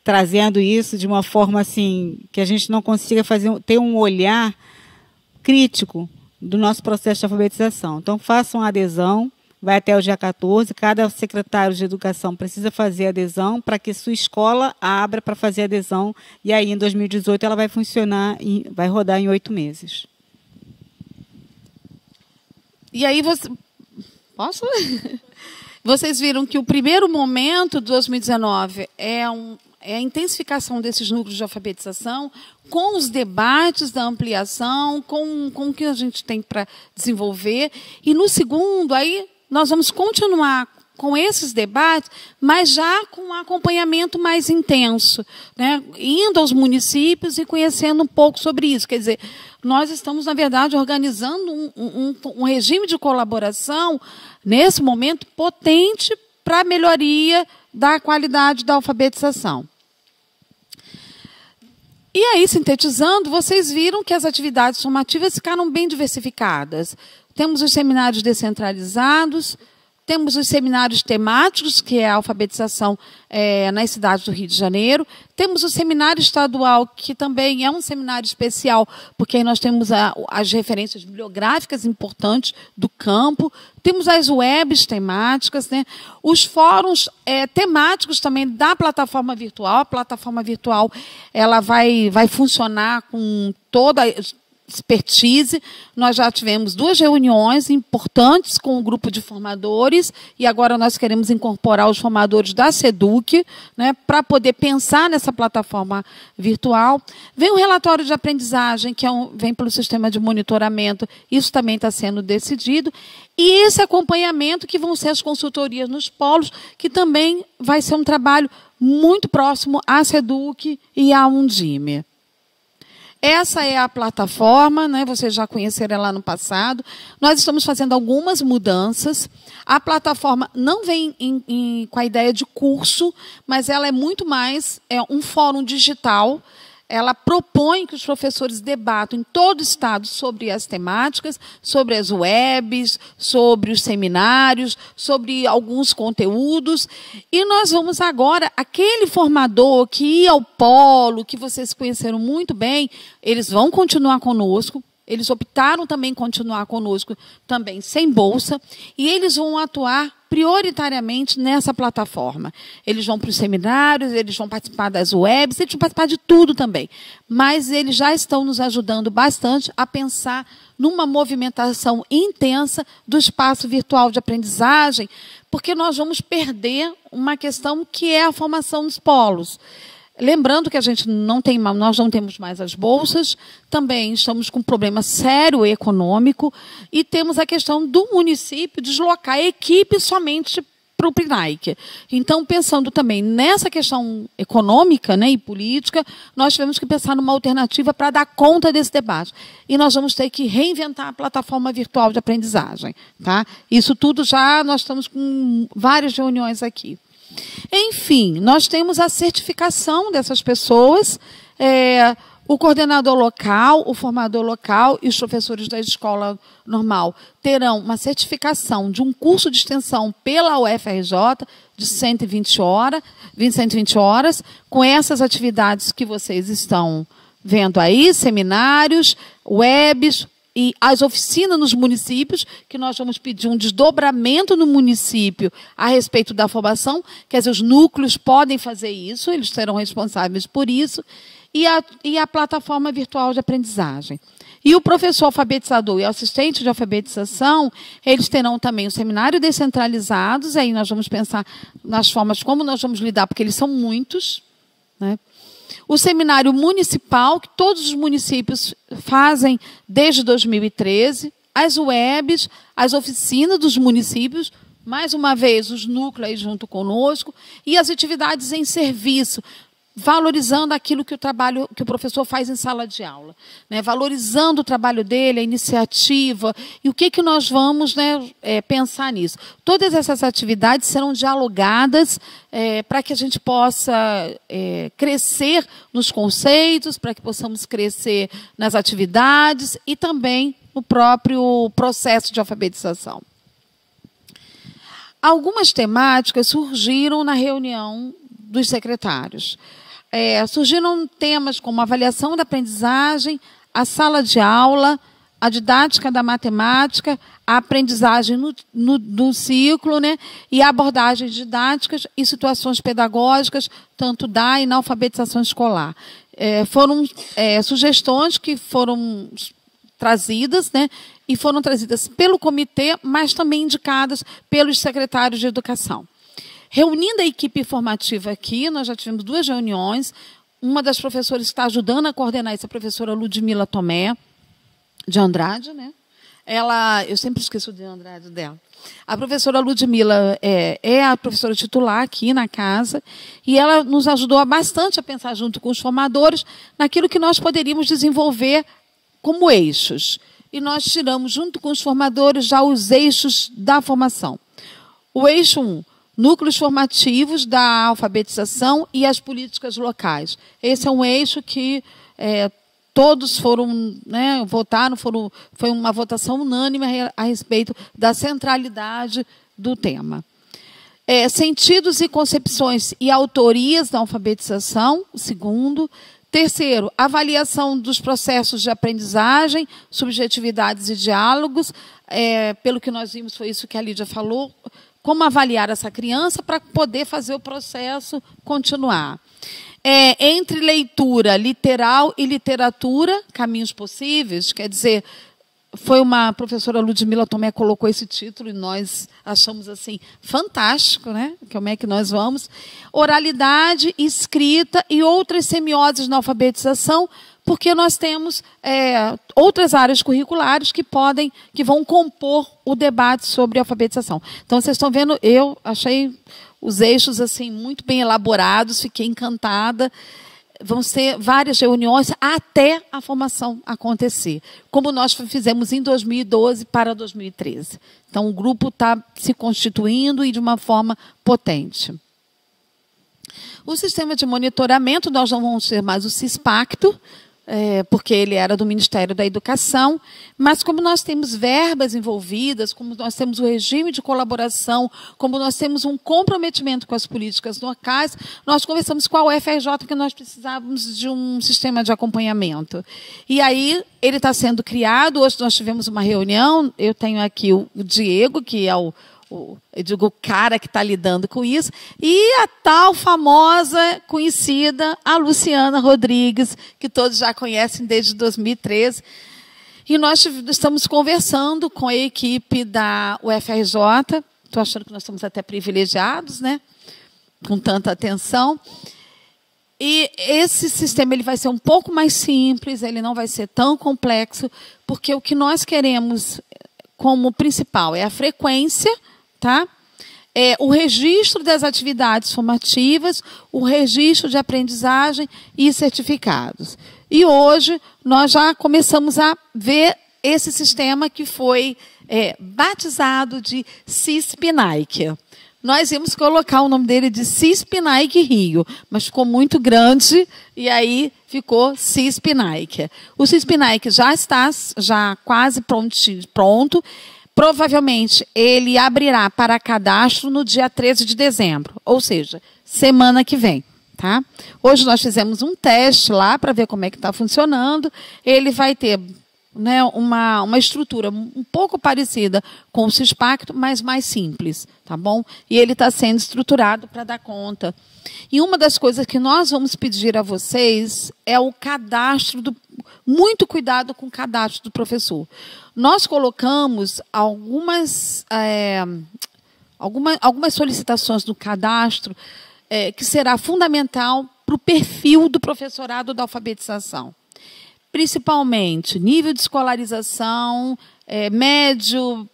trazendo isso de uma forma assim que a gente não consiga ter um olhar crítico do nosso processo de alfabetização. Então, façam a adesão, vai até o dia 14, cada secretário de educação precisa fazer a adesão para que sua escola abra para fazer a adesão, e aí em 2018 ela vai funcionar, vai rodar em 8 meses. E aí, posso? Vocês viram que o primeiro momento de 2019 é a intensificação desses núcleos de alfabetização, com os debates da ampliação, com o que a gente tem para desenvolver. E no segundo, aí nós vamos continuar com esses debates, mas já com um acompanhamento mais intenso, né? Indo aos municípios e conhecendo um pouco sobre isso. Quer dizer, nós estamos, na verdade, organizando um regime de colaboração, nesse momento, potente para a melhoria da qualidade da alfabetização. E aí, sintetizando, vocês viram que as atividades formativas ficaram bem diversificadas. Temos os seminários descentralizados, temos os seminários temáticos, que é a alfabetização nas cidades do Rio de Janeiro. Temos o seminário estadual, que também é um seminário especial, porque aí nós temos as referências bibliográficas importantes do campo. Temos as webs temáticas, né? Os fóruns temáticos também da plataforma virtual. A plataforma virtual ela vai funcionar com toda expertise. Nós já tivemos 2 reuniões importantes com o grupo de formadores e agora nós queremos incorporar os formadores da SEDUC, né, para poder pensar nessa plataforma virtual. Vem o relatório de aprendizagem, que vem pelo sistema de monitoramento, isso também está sendo decidido. E esse acompanhamento, que vão ser as consultorias nos polos, que também vai ser um trabalho muito próximo à SEDUC e à Undime. Essa é a plataforma, né? Vocês já conheceram ela no passado. Nós estamos fazendo algumas mudanças. A plataforma não vem com a ideia de curso, mas ela é muito mais um fórum digital. Ela propõe que os professores debatam em todo o estado sobre as temáticas, sobre as webs, sobre os seminários, sobre alguns conteúdos. E nós vamos agora, aquele formador que ia ao polo, que vocês conheceram muito bem, eles vão continuar conosco. Eles optaram também continuar conosco, também sem bolsa, e eles vão atuar prioritariamente nessa plataforma. Eles vão para os seminários, eles vão participar das webs, eles vão participar de tudo também. Mas eles já estão nos ajudando bastante a pensar numa movimentação intensa do espaço virtual de aprendizagem, porque nós vamos perder uma questão que é a formação dos polos. Lembrando que a gente nós não temos mais as bolsas, também estamos com um problema sério econômico e temos a questão do município deslocar a equipe somente para o PNAE. Então, pensando também nessa questão econômica, né, e política, nós tivemos que pensar numa alternativa para dar conta desse debate. E nós vamos ter que reinventar a plataforma virtual de aprendizagem. Tá? Isso tudo já nós estamos com várias reuniões aqui. Enfim, nós temos a certificação dessas pessoas, o coordenador local, o formador local e os professores da escola normal terão uma certificação de um curso de extensão pela UFRJ de 120 horas, com essas atividades que vocês estão vendo aí, seminários, webs, e as oficinas nos municípios, que nós vamos pedir um desdobramento no município a respeito da formação, quer dizer, os núcleos podem fazer isso, eles serão responsáveis por isso, e a plataforma virtual de aprendizagem. E o professor alfabetizador e assistente de alfabetização, eles terão também o seminário descentralizados, aí nós vamos pensar nas formas como nós vamos lidar, porque eles são muitos, né? O seminário municipal, que todos os municípios fazem desde 2013, as webs, as oficinas dos municípios, mais uma vez, os núcleos aí junto conosco, e as atividades em serviço, valorizando aquilo que o professor faz em sala de aula, né? Valorizando o trabalho dele, a iniciativa, e o que nós vamos, né, pensar nisso. Todas essas atividades serão dialogadas para que a gente possa crescer nos conceitos, para que possamos crescer nas atividades e também no próprio processo de alfabetização. Algumas temáticas surgiram na reunião dos secretários. Surgiram temas como a avaliação da aprendizagem, a sala de aula, a didática da matemática, a aprendizagem no ciclo, né, e abordagens didáticas e situações pedagógicas, tanto da e na alfabetização escolar. Foram sugestões que foram trazidas, né, e foram trazidas pelo comitê, mas também indicadas pelos secretários de educação. Reunindo a equipe formativa aqui, nós já tivemos 2 reuniões. Uma das professoras que está ajudando a coordenar isso é a professora Ludmila Tomé, de Andrade, né? Eu sempre esqueço de Andrade dela. A professora Ludmila é a professora titular aqui na casa, e ela nos ajudou bastante a pensar junto com os formadores naquilo que nós poderíamos desenvolver como eixos. E nós tiramos, junto com os formadores, já os eixos da formação. O eixo 1, núcleos formativos da alfabetização e as políticas locais. Esse é um eixo que todos foram, né, votaram, foi uma votação unânime a respeito da centralidade do tema. Sentidos e concepções e autorias da alfabetização, o segundo. Terceiro, avaliação dos processos de aprendizagem, subjetividades e diálogos. Pelo que nós vimos, foi isso que a Lídia falou. Como avaliar essa criança para poder fazer o processo continuar. Entre leitura literal e literatura, caminhos possíveis, quer dizer, foi uma professora Ludmila Tomé colocou esse título e nós achamos assim fantástico, né? Como é que nós vamos? Oralidade, escrita e outras semioses na alfabetização, porque nós temos outras áreas curriculares que vão compor o debate sobre alfabetização. Então, vocês estão vendo, eu achei os eixos assim muito bem elaborados, fiquei encantada. Vão ser várias reuniões até a formação acontecer, como nós fizemos em 2012 para 2013. Então, o grupo está se constituindo e de uma forma potente. O sistema de monitoramento, nós não vamos ter mais o CISPACTO, porque ele era do Ministério da Educação, mas como nós temos verbas envolvidas, como nós temos o regime de colaboração, como nós temos um comprometimento com as políticas locais, nós conversamos com a UFRJ que nós precisávamos de um sistema de acompanhamento. E aí ele está sendo criado, hoje nós tivemos uma reunião, eu tenho aqui o Diego, que é o cara que está lidando com isso, e a tal famosa, conhecida, a Luciana Rodrigues, que todos já conhecem desde 2013. E nós estamos conversando com a equipe da UFRJ, estou achando que nós estamos até privilegiados, né? Com tanta atenção. E esse sistema ele vai ser um pouco mais simples, ele não vai ser tão complexo, porque o que nós queremos como principal é a frequência, tá? O registro das atividades formativas, o registro de aprendizagem e certificados. E hoje nós já começamos a ver esse sistema que foi batizado de CISP-NAIC. Nós íamos colocar o nome dele de CISP-NAIC Rio, mas ficou muito grande e aí ficou CISP-NAIC. O CISP-NAIC já está quase pronto. Provavelmente ele abrirá para cadastro no dia 13 de dezembro, ou seja, semana que vem. Tá? Hoje nós fizemos um teste lá para ver como é que está funcionando. Ele vai ter, né, uma estrutura um pouco parecida com o Cispacto, mas mais simples, tá bom? E ele está sendo estruturado para dar conta. E uma das coisas que nós vamos pedir a vocês é o cadastro muito cuidado com o cadastro do professor. Nós colocamos algumas solicitações no cadastro que será fundamental para o perfil do professorado da alfabetização. Principalmente nível de escolarização, médio,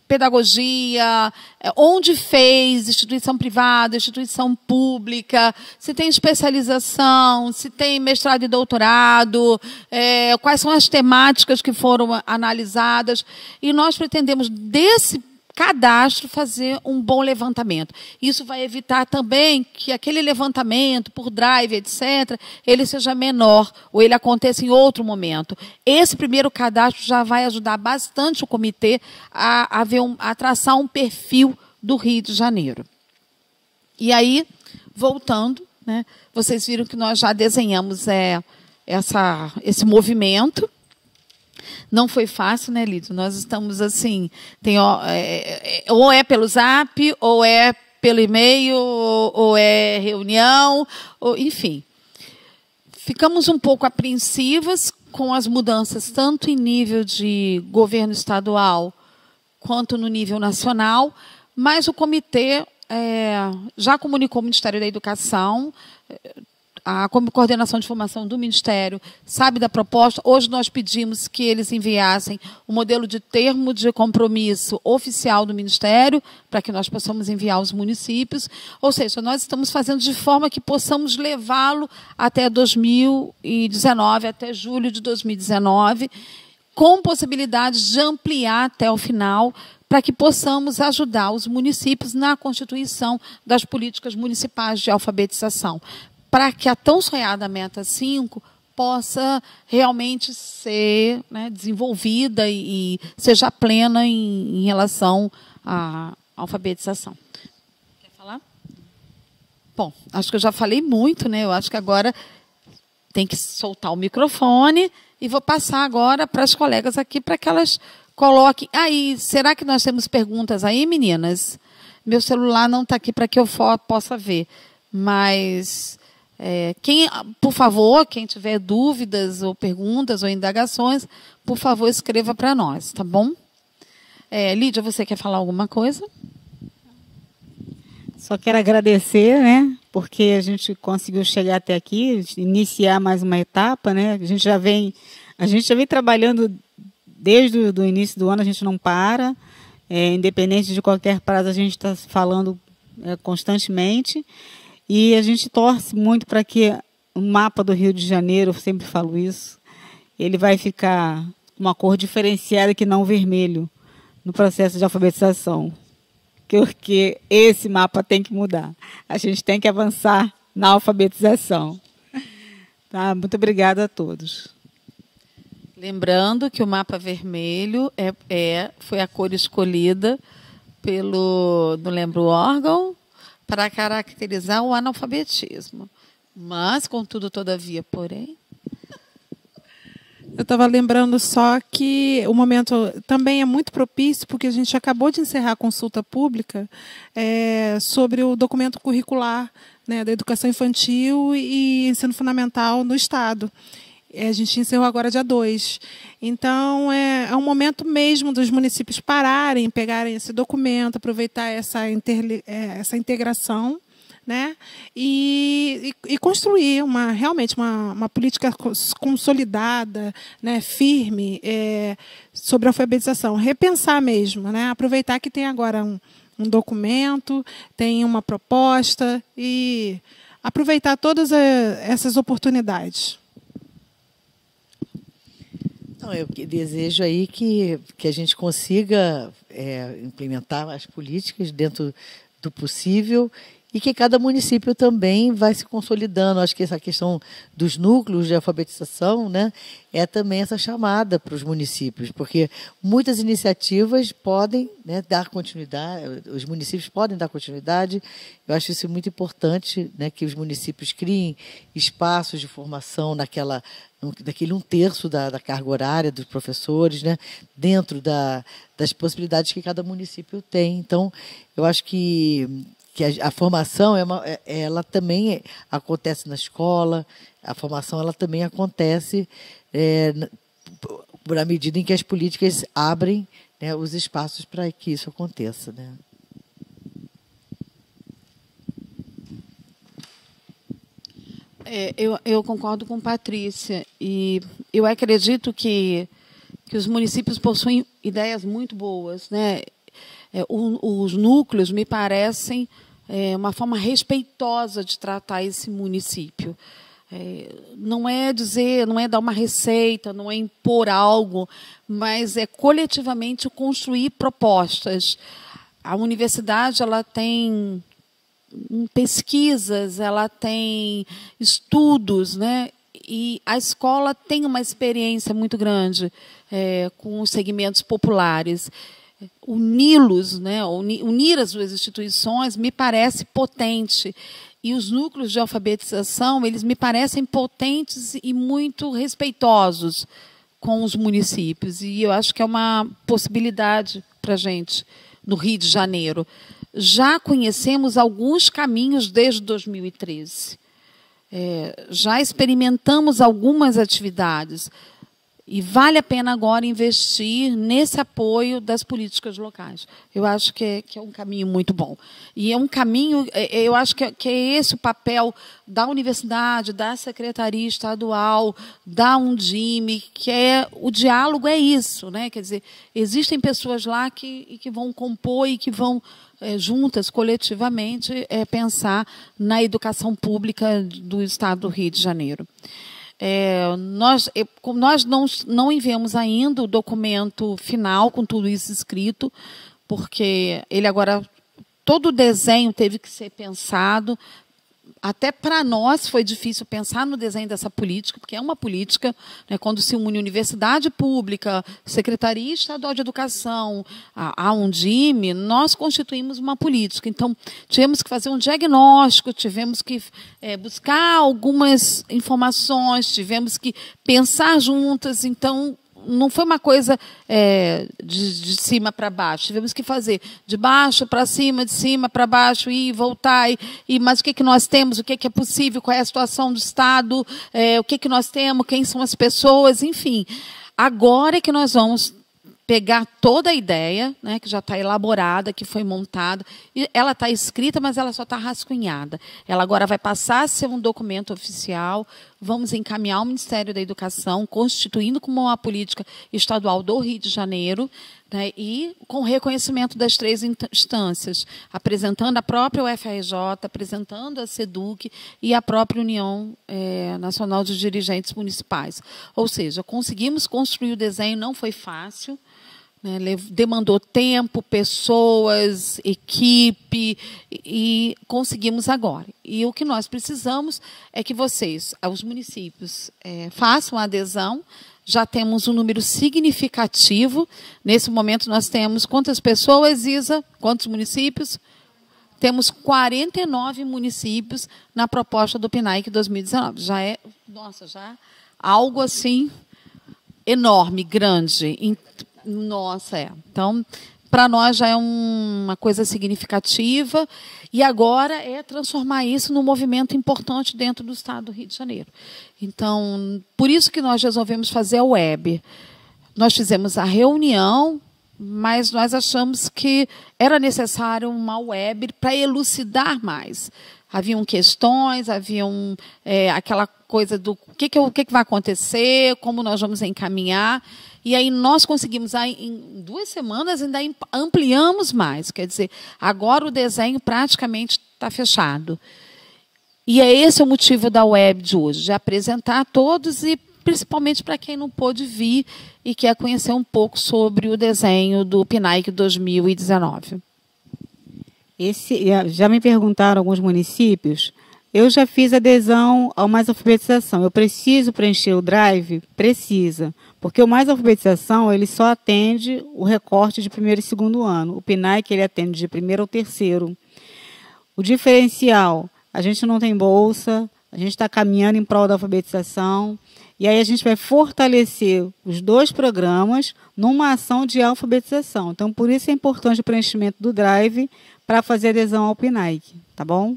pedagogia, onde fez, instituição privada, instituição pública, se tem especialização, se tem mestrado e doutorado, quais são as temáticas que foram analisadas. E nós pretendemos, desse cadastro, fazer um bom levantamento. Isso vai evitar também que aquele levantamento por drive, etc., ele seja menor ou ele aconteça em outro momento. Esse primeiro cadastro já vai ajudar bastante o comitê a traçar um perfil do Rio de Janeiro. E aí, voltando, né, vocês viram que nós já desenhamos esse movimento. Não foi fácil, né, Lídio? Nós estamos assim, ou é pelo Zap, ou é pelo e-mail, ou é reunião, enfim. Ficamos um pouco apreensivas com as mudanças, tanto em nível de governo estadual, quanto no nível nacional, mas o comitê já comunicou ao Ministério da Educação. A coordenação de formação do Ministério sabe da proposta. Hoje nós pedimos que eles enviassem o modelo de termo de compromisso oficial do Ministério, para que nós possamos enviar aos municípios. Ou seja, nós estamos fazendo de forma que possamos levá-lo até 2019, até julho de 2019, com possibilidade de ampliar até o final, para que possamos ajudar os municípios na constituição das políticas municipais de alfabetização, para que a tão sonhada meta 5 possa realmente ser, né, desenvolvida e seja plena em relação à alfabetização. Quer falar? Bom, acho que eu já falei muito, né? Eu acho que agora tem que soltar o microfone e vou passar agora para as colegas aqui para que elas coloquem. Aí, será que nós temos perguntas aí, meninas? Meu celular não está aqui para que eu possa ver, mas... por favor, quem tiver dúvidas ou perguntas ou indagações, por favor, escreva para nós, tá bom? Lídia, você quer falar alguma coisa? Só quero agradecer, né, porque a gente conseguiu chegar até aqui, iniciar mais uma etapa, né? A gente já vem trabalhando desde o início do ano, a gente não para, independente de qualquer prazo, a gente está falando constantemente. E a gente torce muito para que o mapa do Rio de Janeiro, eu sempre falo isso, ele vai ficar uma cor diferenciada que não o vermelho no processo de alfabetização. Porque esse mapa tem que mudar. A gente tem que avançar na alfabetização. Tá? Muito obrigada a todos. Lembrando que o mapa vermelho foi a cor escolhida pelo, não lembro o órgão, para caracterizar o analfabetismo. Mas, contudo, todavia, porém... Eu estava lembrando só que o momento também é muito propício, porque a gente acabou de encerrar a consulta pública sobre o documento curricular, né, da educação infantil e ensino fundamental no Estado. A gente encerrou agora dia 2. Então, é um momento mesmo dos municípios pararem, pegarem esse documento, aproveitar essa integração, né? E construir realmente uma política consolidada, né? Firme, sobre a alfabetização. Repensar mesmo, né? Aproveitar que tem agora um documento, tem uma proposta e aproveitar todas essas oportunidades. Não, eu desejo aí que a gente consiga implementar as políticas dentro do possível e que cada município também vai se consolidando. Acho que essa questão dos núcleos de alfabetização, né, é também essa chamada para os municípios, porque muitas iniciativas podem, né, dar continuidade, os municípios podem dar continuidade. Eu acho isso muito importante, né, que os municípios criem espaços de formação daquele 1/3 da carga horária dos professores, né, dentro das possibilidades que cada município tem. Então, eu acho que a formação ela também acontece na escola, a formação ela também acontece na medida em que as políticas abrem, né, os espaços para que isso aconteça, né? Eu concordo com Patrícia e eu acredito que os municípios possuem ideias muito boas, né? Os núcleos me parecem uma forma respeitosa de tratar esse município. Não é dar uma receita, não é impor algo, mas é coletivamente construir propostas. A universidade ela tem pesquisas, ela tem estudos, né? E a escola tem uma experiência muito grande com os segmentos populares. Uni-los, né, unir as duas instituições me parece potente. E os núcleos de alfabetização, eles me parecem potentes e muito respeitosos com os municípios. E eu acho que é uma possibilidade para a gente no Rio de Janeiro. Já conhecemos alguns caminhos desde 2013. Já experimentamos algumas atividades. E vale a pena agora investir nesse apoio das políticas locais. Eu acho que é um caminho muito bom. E é um caminho, eu acho que é esse o papel da universidade, da Secretaria Estadual, da Undime, que o diálogo é isso, né? Quer dizer, existem pessoas lá que vão compor e que vão, juntas, coletivamente, pensar na educação pública do Estado do Rio de Janeiro. Nós não enviamos ainda o documento final com tudo isso escrito, porque ele agora, todo o desenho teve que ser pensado. Até para nós foi difícil pensar no desenho dessa política, porque é uma política, né, quando se une universidade pública, Secretaria Estadual de Educação, a Undime, nós constituímos uma política. Então, tivemos que fazer um diagnóstico, tivemos que buscar algumas informações, tivemos que pensar juntas. Então, não foi uma coisa de cima para baixo. Tivemos que fazer de baixo para cima, de cima para baixo, ir e voltar. Mas o que nós temos, o que é possível, qual é a situação do Estado, o que nós temos, quem são as pessoas, enfim. Agora é que nós vamos pegar toda a ideia, né, que já está elaborada, que foi montada, e ela está escrita, mas ela só está rascunhada. Ela agora vai passar a ser um documento oficial, vamos encaminhar ao Ministério da Educação, constituindo como uma política estadual do Rio de Janeiro, né, e com reconhecimento das 3 instâncias, apresentando a própria UFRJ, apresentando a SEDUC e a própria União Nacional de Dirigentes Municipais. Ou seja, conseguimos construir o desenho, não foi fácil, né, demandou tempo, pessoas, equipe, e conseguimos agora. E o que nós precisamos é que vocês, os municípios, façam a adesão. Já temos um número significativo. Nesse momento, nós temos quantas pessoas, Isa? Quantos municípios? Temos 49 municípios na proposta do PNAEC 2019. Já é, já algo assim enorme, grande. Nossa, Então, para nós já é uma coisa significativa. E agora é transformar isso num movimento importante dentro do Estado do Rio de Janeiro. Então, por isso que nós resolvemos fazer a web. Nós fizemos a reunião, mas nós achamos que era necessário uma web para elucidar mais. haviam questões, haviam aquela coisa do o que vai acontecer, como nós vamos encaminhar. E aí nós conseguimos, em 2 semanas, ainda ampliamos mais. Quer dizer, agora o desenho praticamente está fechado. E esse é o motivo da web de hoje, de apresentar a todos e principalmente para quem não pôde vir e quer conhecer um pouco sobre o desenho do PNAEC 2019. Já me perguntaram alguns municípios. Eu já fiz adesão ao Mais Alfabetização. Eu preciso preencher o Drive? Precisa. Porque o Mais Alfabetização ele só atende o recorte de 1º e 2º ano. O PNAEC ele atende de 1º ao 3º. O diferencial, a gente não tem bolsa, a gente está caminhando em prol da alfabetização. E aí a gente vai fortalecer os 2 programas numa ação de alfabetização. Então, por isso é importante o preenchimento do Drive para fazer adesão ao PNAEC. Tá bom?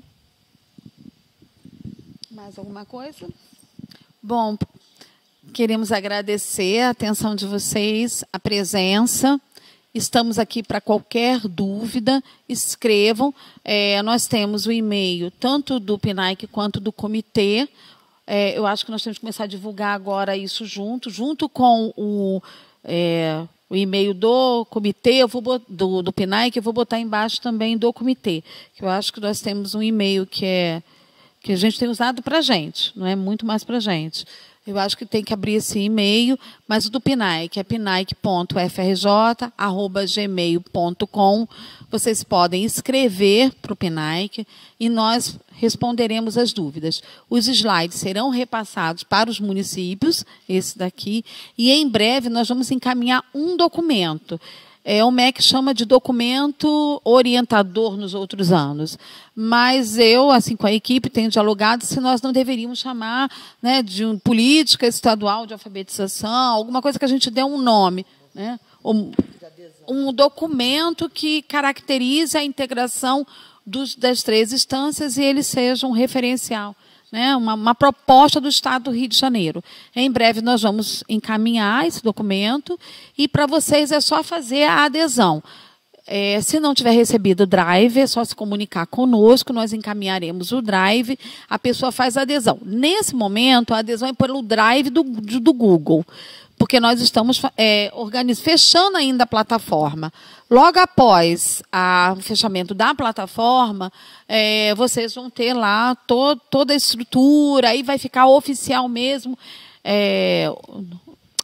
Mais alguma coisa? Bom, queremos agradecer a atenção de vocês, a presença. Estamos aqui para qualquer dúvida, escrevam. Nós temos o e-mail tanto do PNAEC quanto do comitê. Eu acho que nós temos que começar a divulgar agora isso junto com o e-mail do comitê, do PNAEC, eu vou botar embaixo também do comitê. Que eu acho que nós temos um e-mail que a gente tem usado para a gente, não é muito mais para a gente. Eu acho que tem que abrir esse e-mail, mas o do PNAEC é pnaec.frj@gmail.com. Vocês podem escrever para o PNAEC e nós responderemos as dúvidas. Os slides serão repassados para os municípios, esse daqui, e em breve nós vamos encaminhar um documento. O MEC chama de documento orientador nos outros anos. Mas eu, assim, com a equipe, tenho dialogado se nós não deveríamos chamar, né, de política estadual de alfabetização, alguma coisa que a gente dê um nome, né? Um documento que caracterize a integração das 3 instâncias e ele seja um referencial. Né, uma proposta do Estado do Rio de Janeiro. Em breve nós vamos encaminhar esse documento e para vocês é só fazer a adesão. Se não tiver recebido o Drive, é só se comunicar conosco, nós encaminharemos o Drive, a pessoa faz a adesão. Nesse momento, a adesão é pelo Drive do Google, porque nós estamos fechando ainda a plataforma. Logo após o fechamento da plataforma, vocês vão ter lá toda a estrutura, aí vai ficar oficial mesmo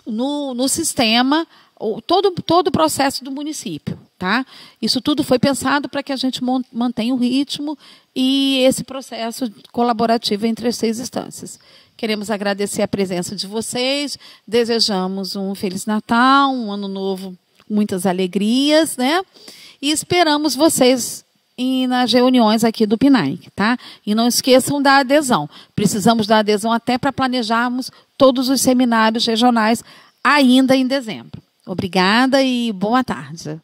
no sistema, todo o processo do município. Tá? Isso tudo foi pensado para que a gente mantenha o ritmo e esse processo colaborativo entre as 6 instâncias. Queremos agradecer a presença de vocês, desejamos um Feliz Natal, um Ano Novo, muitas alegrias, né? E esperamos vocês nas reuniões aqui do PNAEC, tá? E não esqueçam da adesão. Precisamos da adesão até para planejarmos todos os seminários regionais ainda em dezembro. Obrigada e boa tarde.